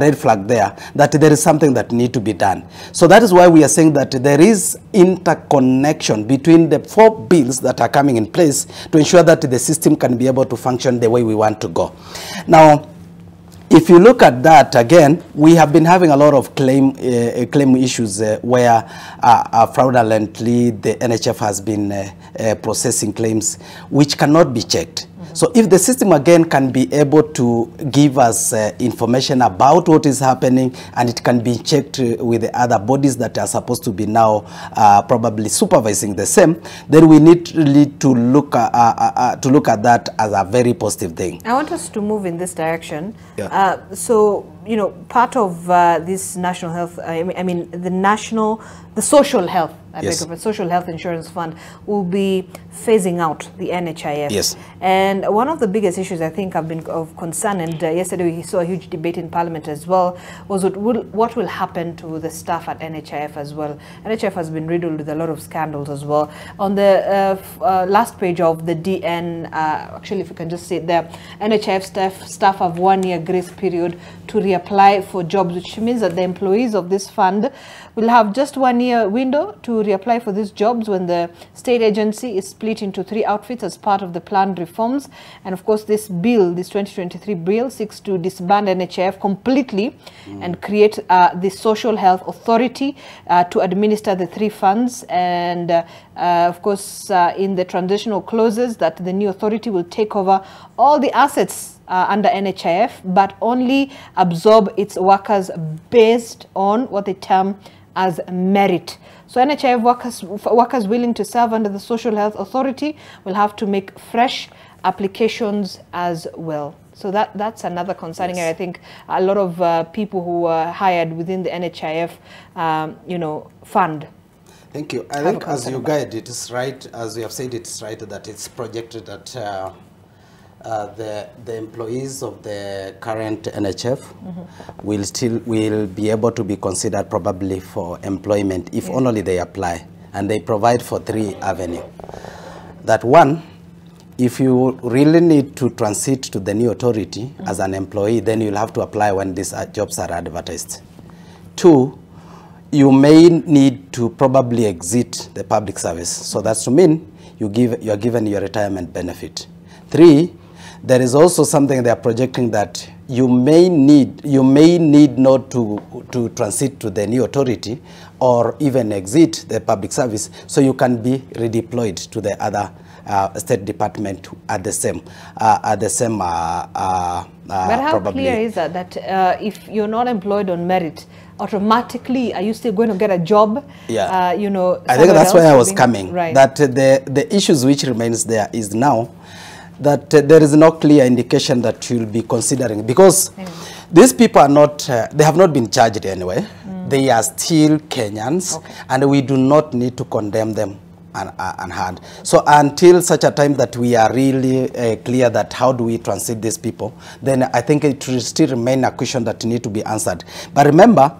red flag there that there is something that needs to be done. So that is why we are saying that there is interconnection between the 4 bills that are coming in place to ensure that the system can be able to function the way we want to go. Now, if you look at that, again, we have been having a lot of claim issues where fraudulently the NHF has been processing claims which cannot be checked. So if the system again can be able to give us information about what is happening, and it can be checked with the other bodies that are supposed to be now probably supervising the same, then we need really to look at that as a very positive thing. I want us to move in this direction. Yeah. So, you know, part of this national health, the social health, social health insurance fund will be phasing out the NHIF. Yes. And one of the biggest issues I think have been of concern, and yesterday we saw a huge debate in Parliament as well, was what will happen to the staff at NHIF as well. NHIF has been riddled with a lot of scandals as well. On the last page of the DN, actually if you can just see it there, NHIF staff have 1 year grace period to reapply for jobs, which means that the employees of this fund will have just 1 year window to reapply for these jobs when the state agency is split into 3 outfits as part of the planned reforms. And of course, this bill, this 2023 bill, seeks to disband NHIF completely and create the Social Health Authority to administer the 3 funds. And of course, in the transitional clauses, that the new authority will take over all the assets under NHIF, but only absorb its workers based on what they term as merit. So NHIF workers willing to serve under the Social Health Authority will have to make fresh applications as well. So that's another concerning area. I think a lot of people who are hired within the NHIF, fund. Thank you. I think as you guide, it is right, as you have said, it's right that it's projected that the employees of the current NHF will be able to be considered probably for employment if only they apply, and they provide for 3 avenues. That one, if you really need to transit to the new authority as an employee, then you'll have to apply when these jobs are advertised. 2, you may need to probably exit the public service. So that's to mean you are given your retirement benefit. 3, there is also something they are projecting that you may need not to transit to the new authority or even exit the public service, so you can be redeployed to the other state department at the same but how probably. Clear is that if you're not employed on merit, automatically are you still going to get a job? Yeah. I think that's where I was coming. Right. That the issues which remains there is now that there is no clear indication that you'll be considering, because these people are not, they have not been charged anyway. They are still Kenyans, and we do not need to condemn them unheard. So until such a time that we are really clear that how do we transit these people, then I think it will still remain a question that need to be answered. But remember,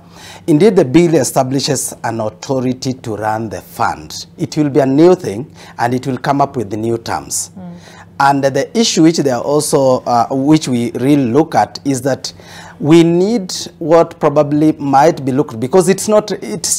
indeed the bill establishes an authority to run the fund. It will be a new thing, and it will come up with the new terms. And the issue which they are also, which we really look at, is that we need what probably might be looked, because it's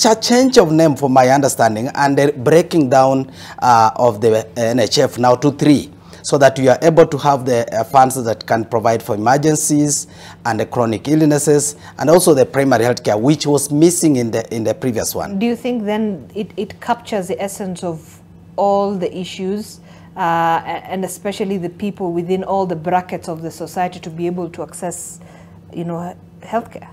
a change of name from my understanding, and the breaking down of the NHF now to 3, so that you are able to have the funds that can provide for emergencies and the chronic illnesses, and also the primary health care, which was missing in the previous one. Do you think then it captures the essence of all the issues, and especially the people within all the brackets of the society to be able to access, healthcare?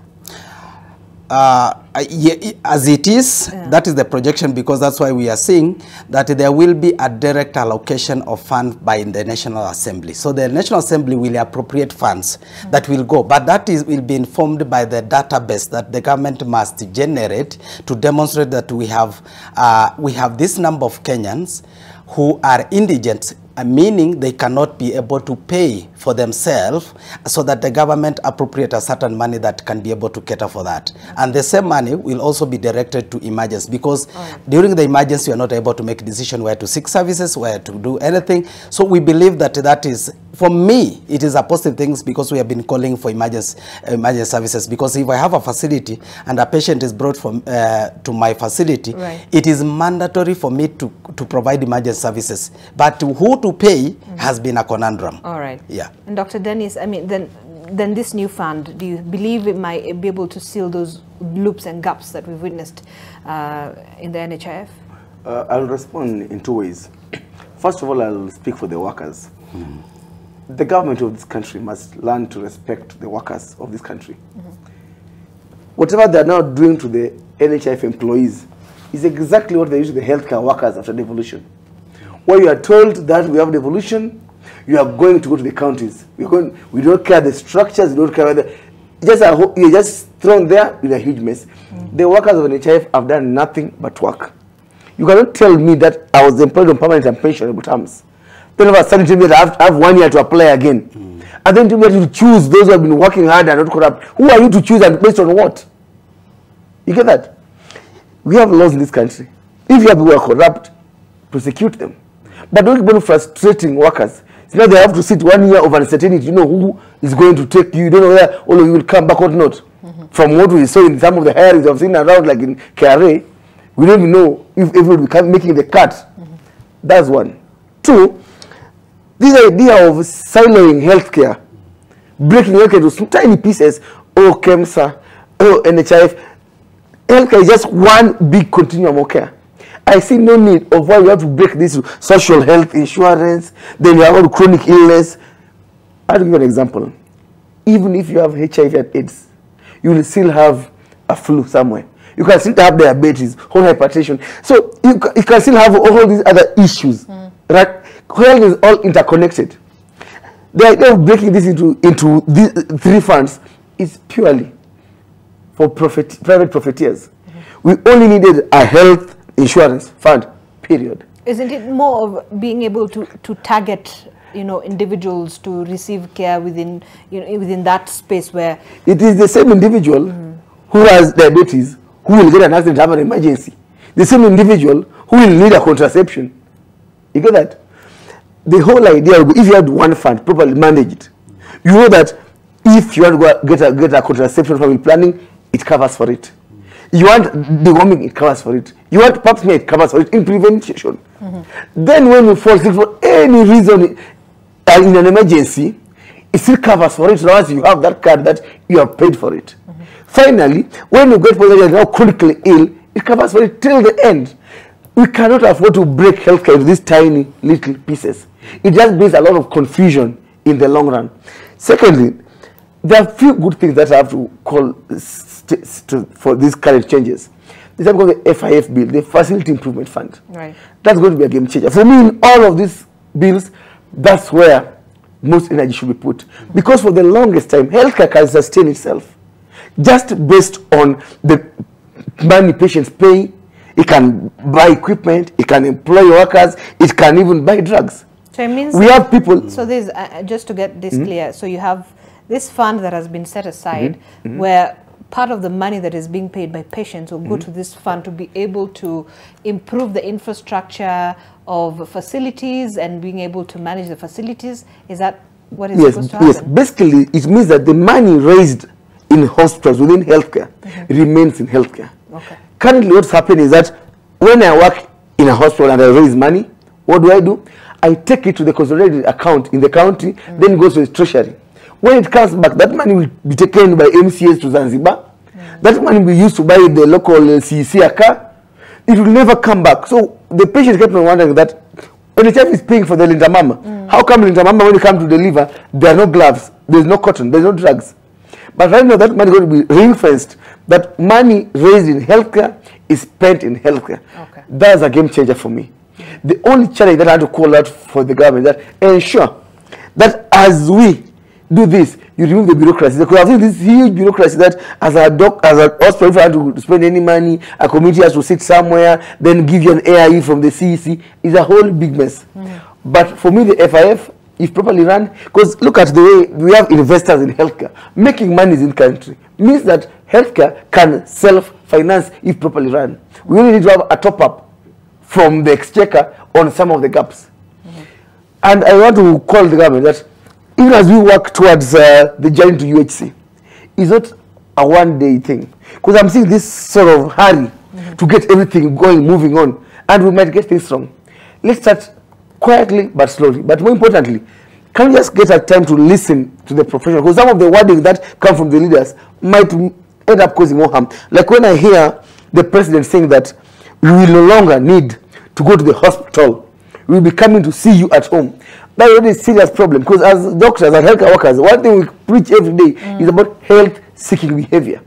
Yeah, as it is, that is the projection, because that's why we are seeing that there will be a direct allocation of funds by the National Assembly. So the National Assembly will appropriate funds that will go, but that will be informed by the database that the government must generate to demonstrate that we have this number of Kenyans who are indigent, meaning they cannot be able to pay for themselves, so that the government appropriate a certain money that can be able to cater for that. And the same money will also be directed to emergency, because during the emergency you are not able to make a decision where to seek services, where to do anything. So we believe that that is, for me, it is a positive thing, because we have been calling for emergency services. Because if I have a facility and a patient is brought from to my facility, it is mandatory for me to provide emergency services. But who to pay has been a conundrum. All right. Yeah. And Dr. Dennis, I mean, then this new fund, do you believe it might be able to seal those loops and gaps that we've witnessed in the NHIF? I'll respond in 2 ways. First of all, I'll speak for the workers. The government of this country must learn to respect the workers of this country. Whatever they're now doing to the NHIF employees is exactly what they do to the healthcare workers after devolution. Where you are told that we have devolution, you are going to go to the counties. We don't care the structures, we don't care whether, you're just thrown there in a huge mess. The workers of NHIF have done nothing but work. You cannot tell me that I was employed on permanent and pensionable terms. Then all of a sudden tell me that I have 1 year to apply again. And then tell me to choose those who have been working hard and not corrupt. Who are you to choose, and based on what? You get that? We have laws in this country. If you have people who are corrupt, prosecute them. But don't keep on frustrating workers. So now they have to sit 1 year of uncertainty. You know who is going to take you. You don't know whether all of you will come back or not. From what we saw in some of the hearings I've seen around, like in KRA, we don't even know if everyone will come making the cut. That's one. 2, this idea of siloing healthcare, breaking healthcare into tiny pieces, KEMSA, NHIF, healthcare is just one big continuum of care. I see no need of why we have to break this social health insurance, then you have all chronic illness. I'll give you an example. Even if you have HIV and AIDS, you will still have a flu somewhere. You can still have diabetes, whole hypertension. So you can still have all these other issues. Right? Health is all interconnected. The idea of breaking this into these 3 funds is purely for private profiteers. We only needed a health insurance fund, period. Isn't it more of being able to target, individuals to receive care within, within that space where it is the same individual who has diabetes who will get an accident, have an emergency. The same individual who will need a contraception. You get that? The whole idea, if you had one fund properly managed, you know that if you want to get a contraception family planning, it covers for it. You want deworming, it covers for it. You want pap smear, it covers for it in prevention. Then when you fall sick for any reason in an emergency, it still covers for it once you have that card that you have paid for it. Finally, when you get positive and now chronically ill, it covers for it till the end. We cannot afford to break healthcare into these tiny little pieces. It just brings a lot of confusion in the long run. Secondly, there are few good things that I have to call for these current changes. This is called the FIF bill, the Facility Improvement Fund. Right. That's going to be a game changer. For me, in all of these bills, that's where most energy should be put. Because for the longest time, healthcare can sustain itself just based on the money patients pay. It can buy equipment, it can employ workers, it can even buy drugs. So it means we have people. So this, just to get this clear, so you have this fund that has been set aside where part of the money that is being paid by patients will go to this fund to be able to improve the infrastructure of facilities and being able to manage the facilities. Is that what is supposed to happen? Yes, basically it means that the money raised in hospitals within healthcare remains in healthcare. Okay. Currently what's happening is that when I work in a hospital and I raise money, what do? I take it to the consolidated account in the county, then it goes to the treasury. When it comes back, that money will be taken by MCAs to Zanzibar. That money will be used to buy the local CEC a car. It will never come back. So the patient kept on wondering that NHF is paying for the Linda Mama. How come Linda Mama, when you come to deliver, there are no gloves, there's no cotton, there's no drugs? But right now that money is going to be ring-fenced. That money raised in healthcare is spent in healthcare. Okay. That's a game changer for me. The only challenge that I had to call out for the government is that ensure that as we do this, you remove the bureaucracy. Because I've seen this huge bureaucracy that as a hospital, if I have to spend any money, a committee has to sit somewhere, then give you an AIE from the CEC, is a whole big mess. But for me, the FIF, if properly run, because look at the way we have investors in healthcare. Making money in country means that healthcare can self-finance if properly run. We only need to have a top-up from the exchequer on some of the gaps. And I want to call the government that even as we work towards the journey to UHC, it's not a one-day thing. Because I'm seeing this sort of hurry to get everything going, moving on, and we might get things wrong. Let's start quietly but slowly. But more importantly, can we just get a time to listen to the professionals? Because some of the wording that come from the leaders might end up causing more harm. Like when I hear the president saying that we will no longer need to go to the hospital, we will be coming to see you at home. That's already a serious problem, because as doctors and healthcare workers, one thing we preach every day is about health-seeking behavior.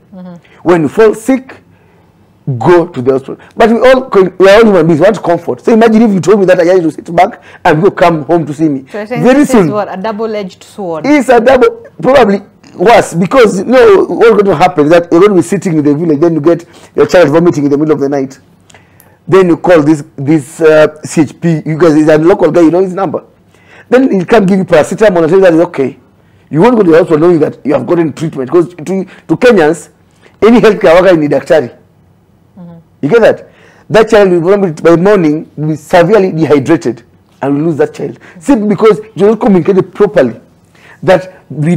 When you fall sick, go to the hospital. But we are all human beings, we want comfort. So imagine if you told me that I had to sit back and go come home to see me. So you're saying very this soon, is what, a double-edged sword? It's a double, probably worse, because what's going to happen is that you're going to be sitting in the village, then you get your child vomiting in the middle of the night. Then you call this CHP, you guys, is a local guy, you know his number. Then he can give you paracetamol and say that is okay. You won't go to the hospital knowing that you have gotten treatment. Because to Kenyans, any healthcare worker in the daktari. You get that? That child will by morning be severely dehydrated and will lose that child. Simply because you don't communicate properly. That we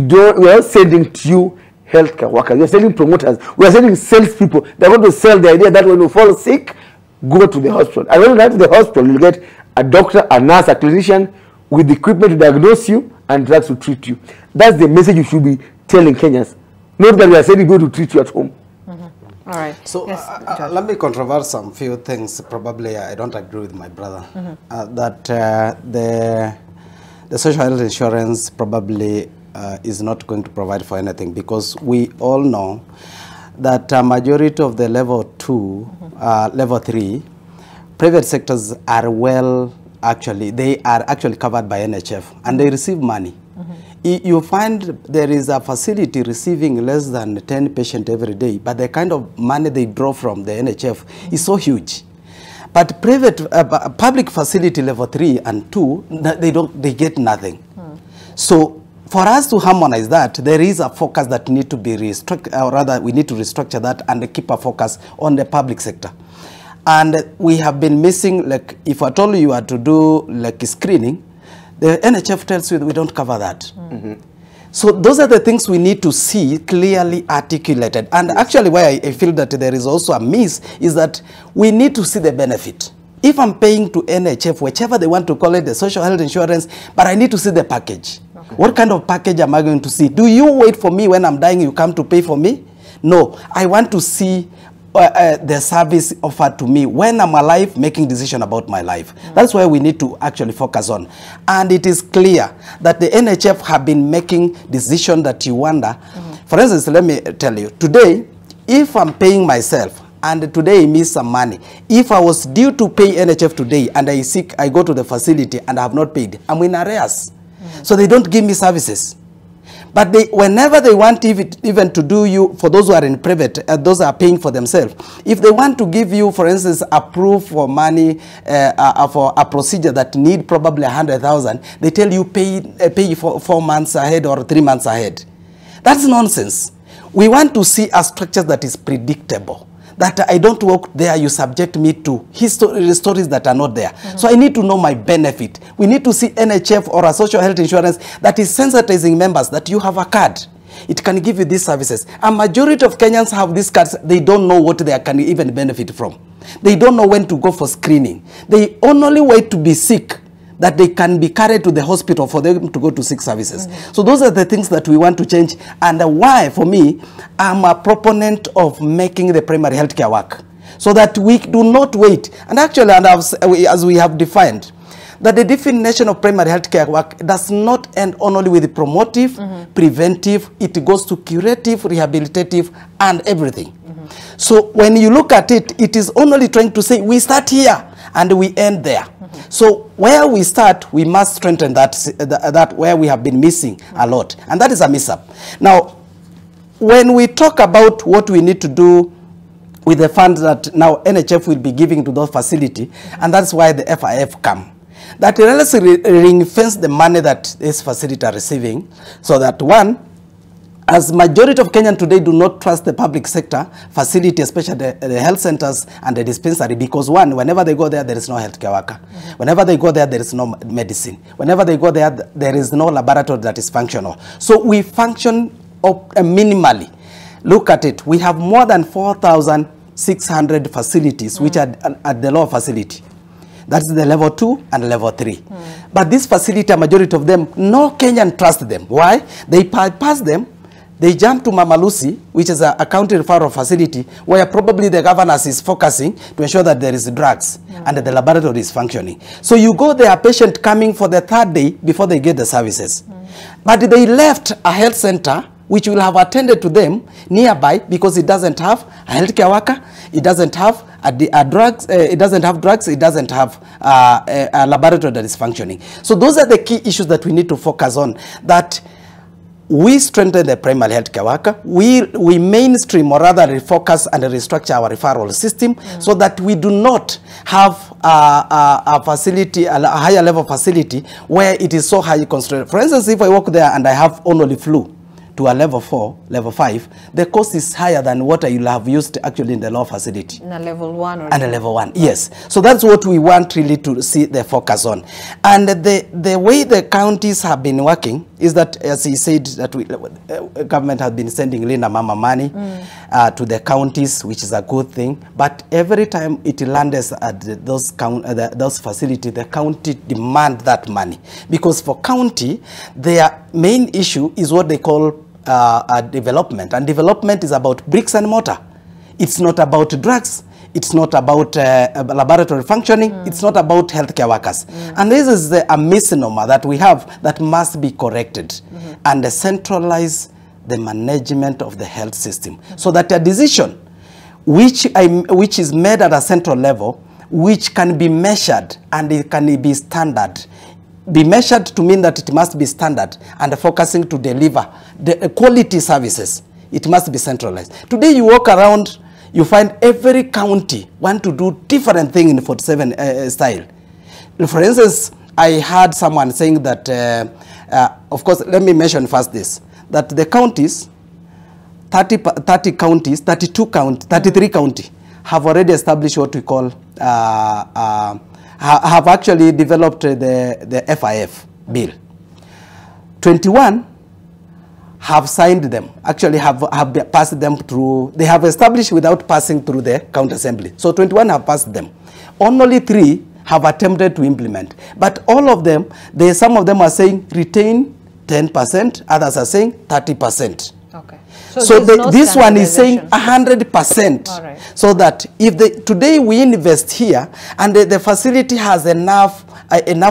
are sending to you healthcare workers. We are sending promoters. We are sending salespeople. They are going to sell the idea that when you fall sick, go to the hospital. And when you get to the hospital, you'll get a doctor, a nurse, a clinician with the equipment to diagnose you and drugs to treat you. That's the message you should be telling Kenyans. Not that we are saying go to treat you at home. All right. So let me controverse some few things. Probably I don't agree with my brother that the social health insurance probably is not going to provide for anything, because we all know that a majority of the level 2, level 3 private sectors are they are actually covered by NHF and they receive money. You find there is a facility receiving less than 10 patients every day, but the kind of money they draw from the NHF is so huge. But private, public facility level 3 and 2, they get nothing. So for us to harmonize that, there is a focus that need to be restructured, or rather we need to restructure that and keep a focus on the public sector. And we have been missing, like if I told you had to do like screening, the NHF tells you that we don't cover that. So those are the things we need to see clearly articulated. And actually why I feel that there is also a miss is that we need to see the benefit. If I'm paying to NHF, whichever they want to call it, the social health insurance, but I need to see the package. What kind of package am I going to see? Do you wait for me when I'm dying, you come to pay for me? No, I want to see the service offered to me when I'm alive, making decision about my life. That's why we need to actually focus on. And it is clear that the NHF have been making decisions that you wonder. For instance, let me tell you, today, if I'm paying myself, and today I miss some money, if I was due to pay NHF today, and I go to the facility and I have not paid, I'm in arrears. So they don't give me services. But whenever they want even to do you, for those who are in private, those are paying for themselves, if they want to give you, for instance, approve for money for a procedure that need probably 100,000, they tell you pay for 4 months ahead or 3 months ahead. That's nonsense. We want to see a structure that is predictable. That I don't work there, you subject me to stories that are not there. So I need to know my benefit. We need to see NHF or a social health insurance that is sensitizing members that you have a card. It can give you these services. A majority of Kenyans have these cards. They don't know what they can even benefit from. They don't know when to go for screening. They only wait to be sick that they can be carried to the hospital for them to go to seek services. So those are the things that we want to change, and why, for me, I'm a proponent of making the primary healthcare work, so that we do not wait. And actually, and as we have defined, that the definition of primary healthcare work does not end only with promotive, preventive, it goes to curative, rehabilitative, and everything. So when you look at it, it is only trying to say, we start here and we end there. So where we start, we must strengthen that where we have been missing a lot. And that is a miss-up. Now, when we talk about what we need to do with the funds that now NHF will be giving to those facilities, and that's why the FIF come. That let's ring-fence the money that this facility are receiving, so that one, as majority of Kenyans today do not trust the public sector facility, especially the health centers and the dispensary, because one, whenever they go there, there is no healthcare worker. Whenever they go there, there is no medicine. Whenever they go there, there is no laboratory that is functional. So we function minimally. Look at it. We have more than 4,600 facilities, which are at the lower facility. That's the level 2 and level 3. But this facility, a majority of them, no Kenyan trust them. Why? They bypass them. They jump to Mama Lucy, which is a county referral facility, where probably the governors is focusing to ensure that there is drugs and that the laboratory is functioning. So you go there, a patient coming for the 3rd day before they get the services. But they left a health center which will have attended to them nearby, because it doesn't have a healthcare worker, it doesn't have drugs, it doesn't have drugs, it doesn't have a laboratory that is functioning. So those are the key issues that we need to focus on. That we strengthen the primary healthcare worker, we mainstream, or rather refocus and restructure our referral system, so that we do not have a facility, a higher level facility, where it is so highly constrained. For instance, if I walk there and I have only flu to a level 4, level 5, the cost is higher than what I will have used actually in the low facility. In a level 1 or and a level 1, yes. So that's what we want really to see the focus on. And the way the counties have been working is that, as he said, that government has been sending Linda Mama money to the counties, which is a good thing. But every time it lands at those facilities, the county demand that money. Because for county, their main issue is what they call development. And development is about bricks and mortar. It's not about drugs. It's not about laboratory functioning. It's not about healthcare workers. And this is a misnomer that we have that must be corrected and centralize the management of the health system, so that a decision which is made at a central level, which can be measured and it can be standard. Be measured to mean that it must be standard and focusing to deliver the quality services. It must be centralized. Today you walk around, you find every county want to do different thing in 47 style. For instance, I heard someone saying that, of course, let me mention first this, that the counties, 30 counties, 33 counties, have already established what we call, have actually developed the FIF bill. 21 have signed them, actually have passed them through, they have established without passing through the county assembly. So 21 have passed them. Only 3 have attempted to implement. But all of them, some of them are saying retain 10%, others are saying 30%. Okay. So this one is saying 100%. Right. So that if today we invest here and the facility has enough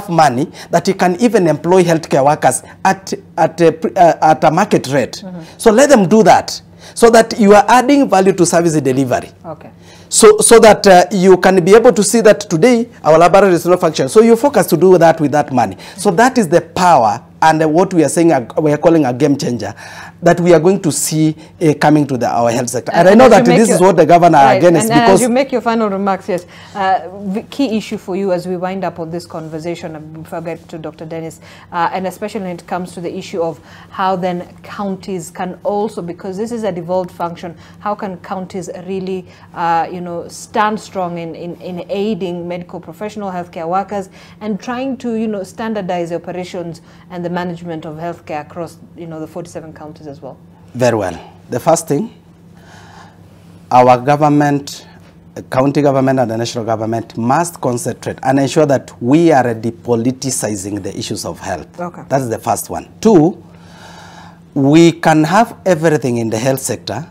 money that you can even employ healthcare workers at a market rate. So let them do that, so that you are adding value to service delivery. Okay. So that you can be able to see that today our laboratory is not functioning. So you focus to do that with that money. So that is the power and what we are saying, we are calling a game changer, that we are going to see coming to our health sector. And I know that this is what the governor again is, because as you make your final remarks, yes, the key issue for you as we wind up on this conversation, before I get to Dr. Dennis, and especially when it comes to the issue of how then counties can also, because this is a devolved function, how can counties really, stand strong in aiding medical professional healthcare workers and trying to, standardize the operations and the management of healthcare across, the 47 counties as well? Very well. The first thing, our government, the county government and the national government must concentrate and ensure that we are depoliticizing the issues of health. Okay. That's the first one. Two, we can have everything in the health sector,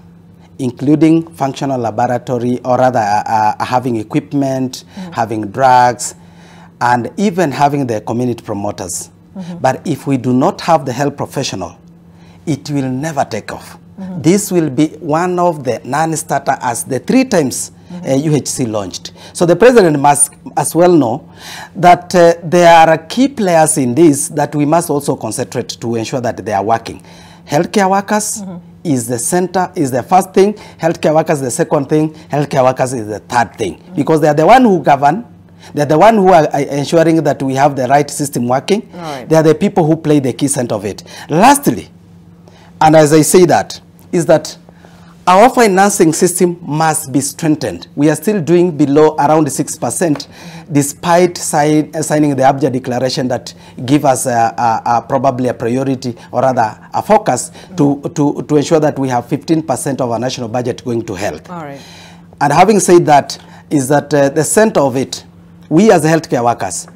including functional laboratory, or rather having equipment, having drugs, and even having the community promoters. But if we do not have the health professional, it will never take off. This will be one of the non-starter as the 3 times UHC launched. So the president must as well know that there are key players in this that we must also concentrate to ensure that they are working. Healthcare workers is the center, is the first thing. Healthcare workers is the second thing. Healthcare workers is the third thing. Because they are the one who govern. They're the one who are ensuring that we have the right system working. They are the people who play the key center of it. Lastly, and as I say that, is that our financing system must be strengthened. We are still doing below around 6%, despite signing the Abuja Declaration that give us probably a priority, or rather a focus to ensure that we have 15% of our national budget going to health. All right. And having said that, is that the center of it, we as healthcare workers,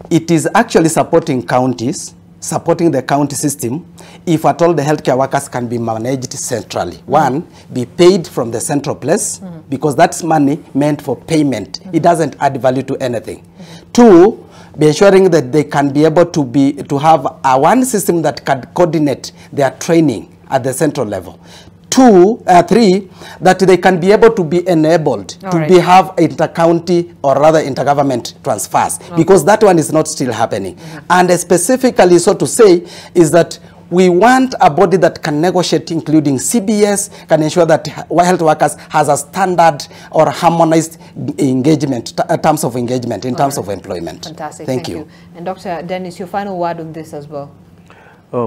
it is actually supporting counties, supporting the county system, if at all the healthcare workers can be managed centrally. One, be paid from the central place, because that's money meant for payment. It doesn't add value to anything. Two, be ensuring that they can be able to have one system that can coordinate their training at the central level. Three, that they can be able to be enabled to have inter-county or rather intergovernment transfers, because that one is not still happening. And specifically, so to say, is that we want a body that can negotiate, including CBS, can ensure that health workers has a standard or harmonized engagement, terms of engagement in terms of employment. Fantastic. Thank you. And Dr. Dennis, your final word on this as well.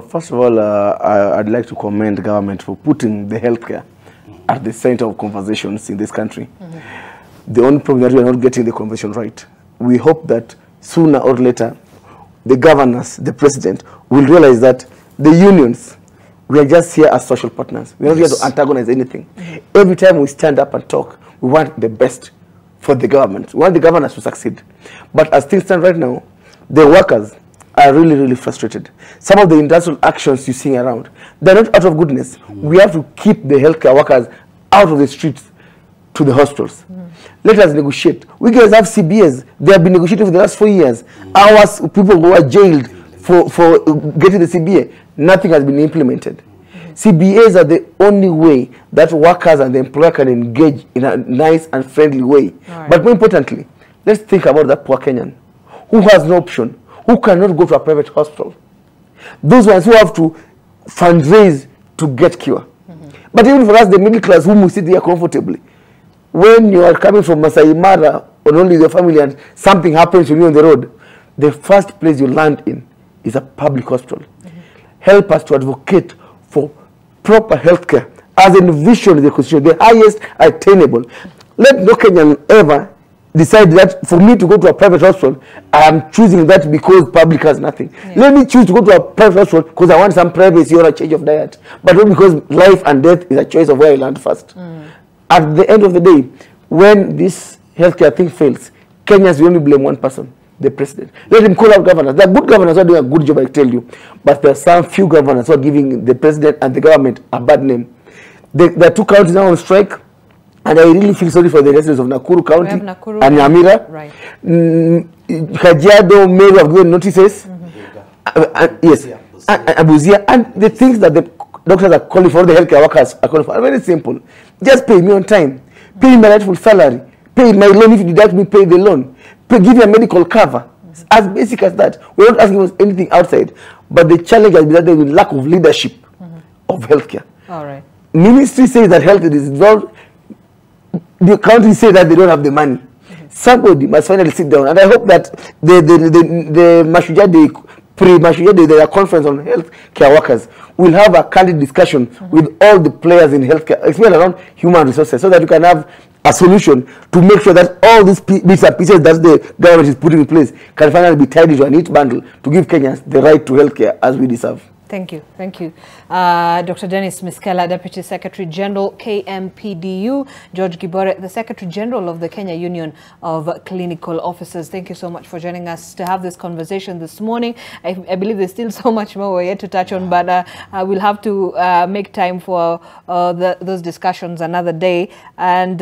First of all, I'd like to commend the government for putting the healthcare at the center of conversations in this country. The only problem that we are not getting the conversation right. We hope that sooner or later, the governors, the president, will realize that the unions, we are just here as social partners. We are not here to antagonize anything. Every time we stand up and talk, we want the best for the government. We want the governors to succeed. But as things stand right now, the workers are really, really frustrated. Some of the industrial actions you're seeing around, they're not out of goodness. We have to keep the healthcare workers out of the streets to the hospitals. Let us negotiate. We guys have CBAs. They have been negotiating for the last 4 years. Our people who are jailed for getting the CBA, nothing has been implemented. CBAs are the only way that workers and the employer can engage in a nice and friendly way. But more importantly, let's think about that poor Kenyan who has no option, who cannot go to a private hospital. Those ones who have to fundraise to get cure. But even for us, the middle class, whom we sit here comfortably, when you are coming from Masai Mara or only your family and something happens to you on the road, the first place you land in is a public hospital. Help us to advocate for proper healthcare as envisioned in the Constitution, the highest attainable. Let no Kenyan ever decide that for me to go to a private hospital, I am choosing that because public has nothing. Let me choose to go to a private hospital because I want some privacy or a change of diet, but not because life and death is a choice of where I land first. At the end of the day, when this healthcare thing fails, Kenyans will only blame one person, the president. Let him call out governors. The good governors are doing a good job, I tell you, but there are some few governors who are giving the president and the government a bad name. There are 2 counties now on strike, and I really feel sorry for the residents of Nakuru County and Nyamira. Kajiado may have given notices. Yes, Abuzia, and the things that the doctors are calling for, the healthcare workers are calling for, are very simple. Just pay me on time, pay my rightful salary, pay my loan if you deduct me, pay the loan, give me a medical cover. As basic as that. We're not asking for anything outside, but the challenge has been that there is lack of leadership of healthcare. All right. Ministry says that health is involved. The country says that they don't have the money. Somebody must finally sit down, and I hope that the Mashujade pre-Mashujade, their conference on health care workers, will have a candid discussion with all the players in healthcare, especially around human resources, so that you can have a solution to make sure that all these bits and pieces that the government is putting in place can finally be tied into a neat bundle to give Kenyans the right to healthcare as we deserve. Thank you. Thank you. Dr. Dennis Miskela, Deputy Secretary General, KMPDU, George Gibore, the Secretary General of the Kenya Union of Clinical Officers. Thank you so much for joining us to have this conversation this morning. I believe there's still so much more we're yet to touch on, but we'll have to make time for those discussions another day. And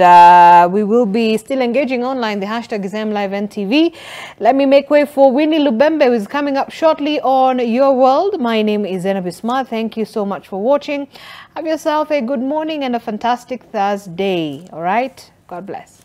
we will be still engaging online. The hashtag is MLiveNTV. Let me make way for Winnie Lubembe, who is coming up shortly on Your World. My name is Zainab Ismail. Thank you so much for watching. Have yourself a good morning and a fantastic Thursday. All right. God bless.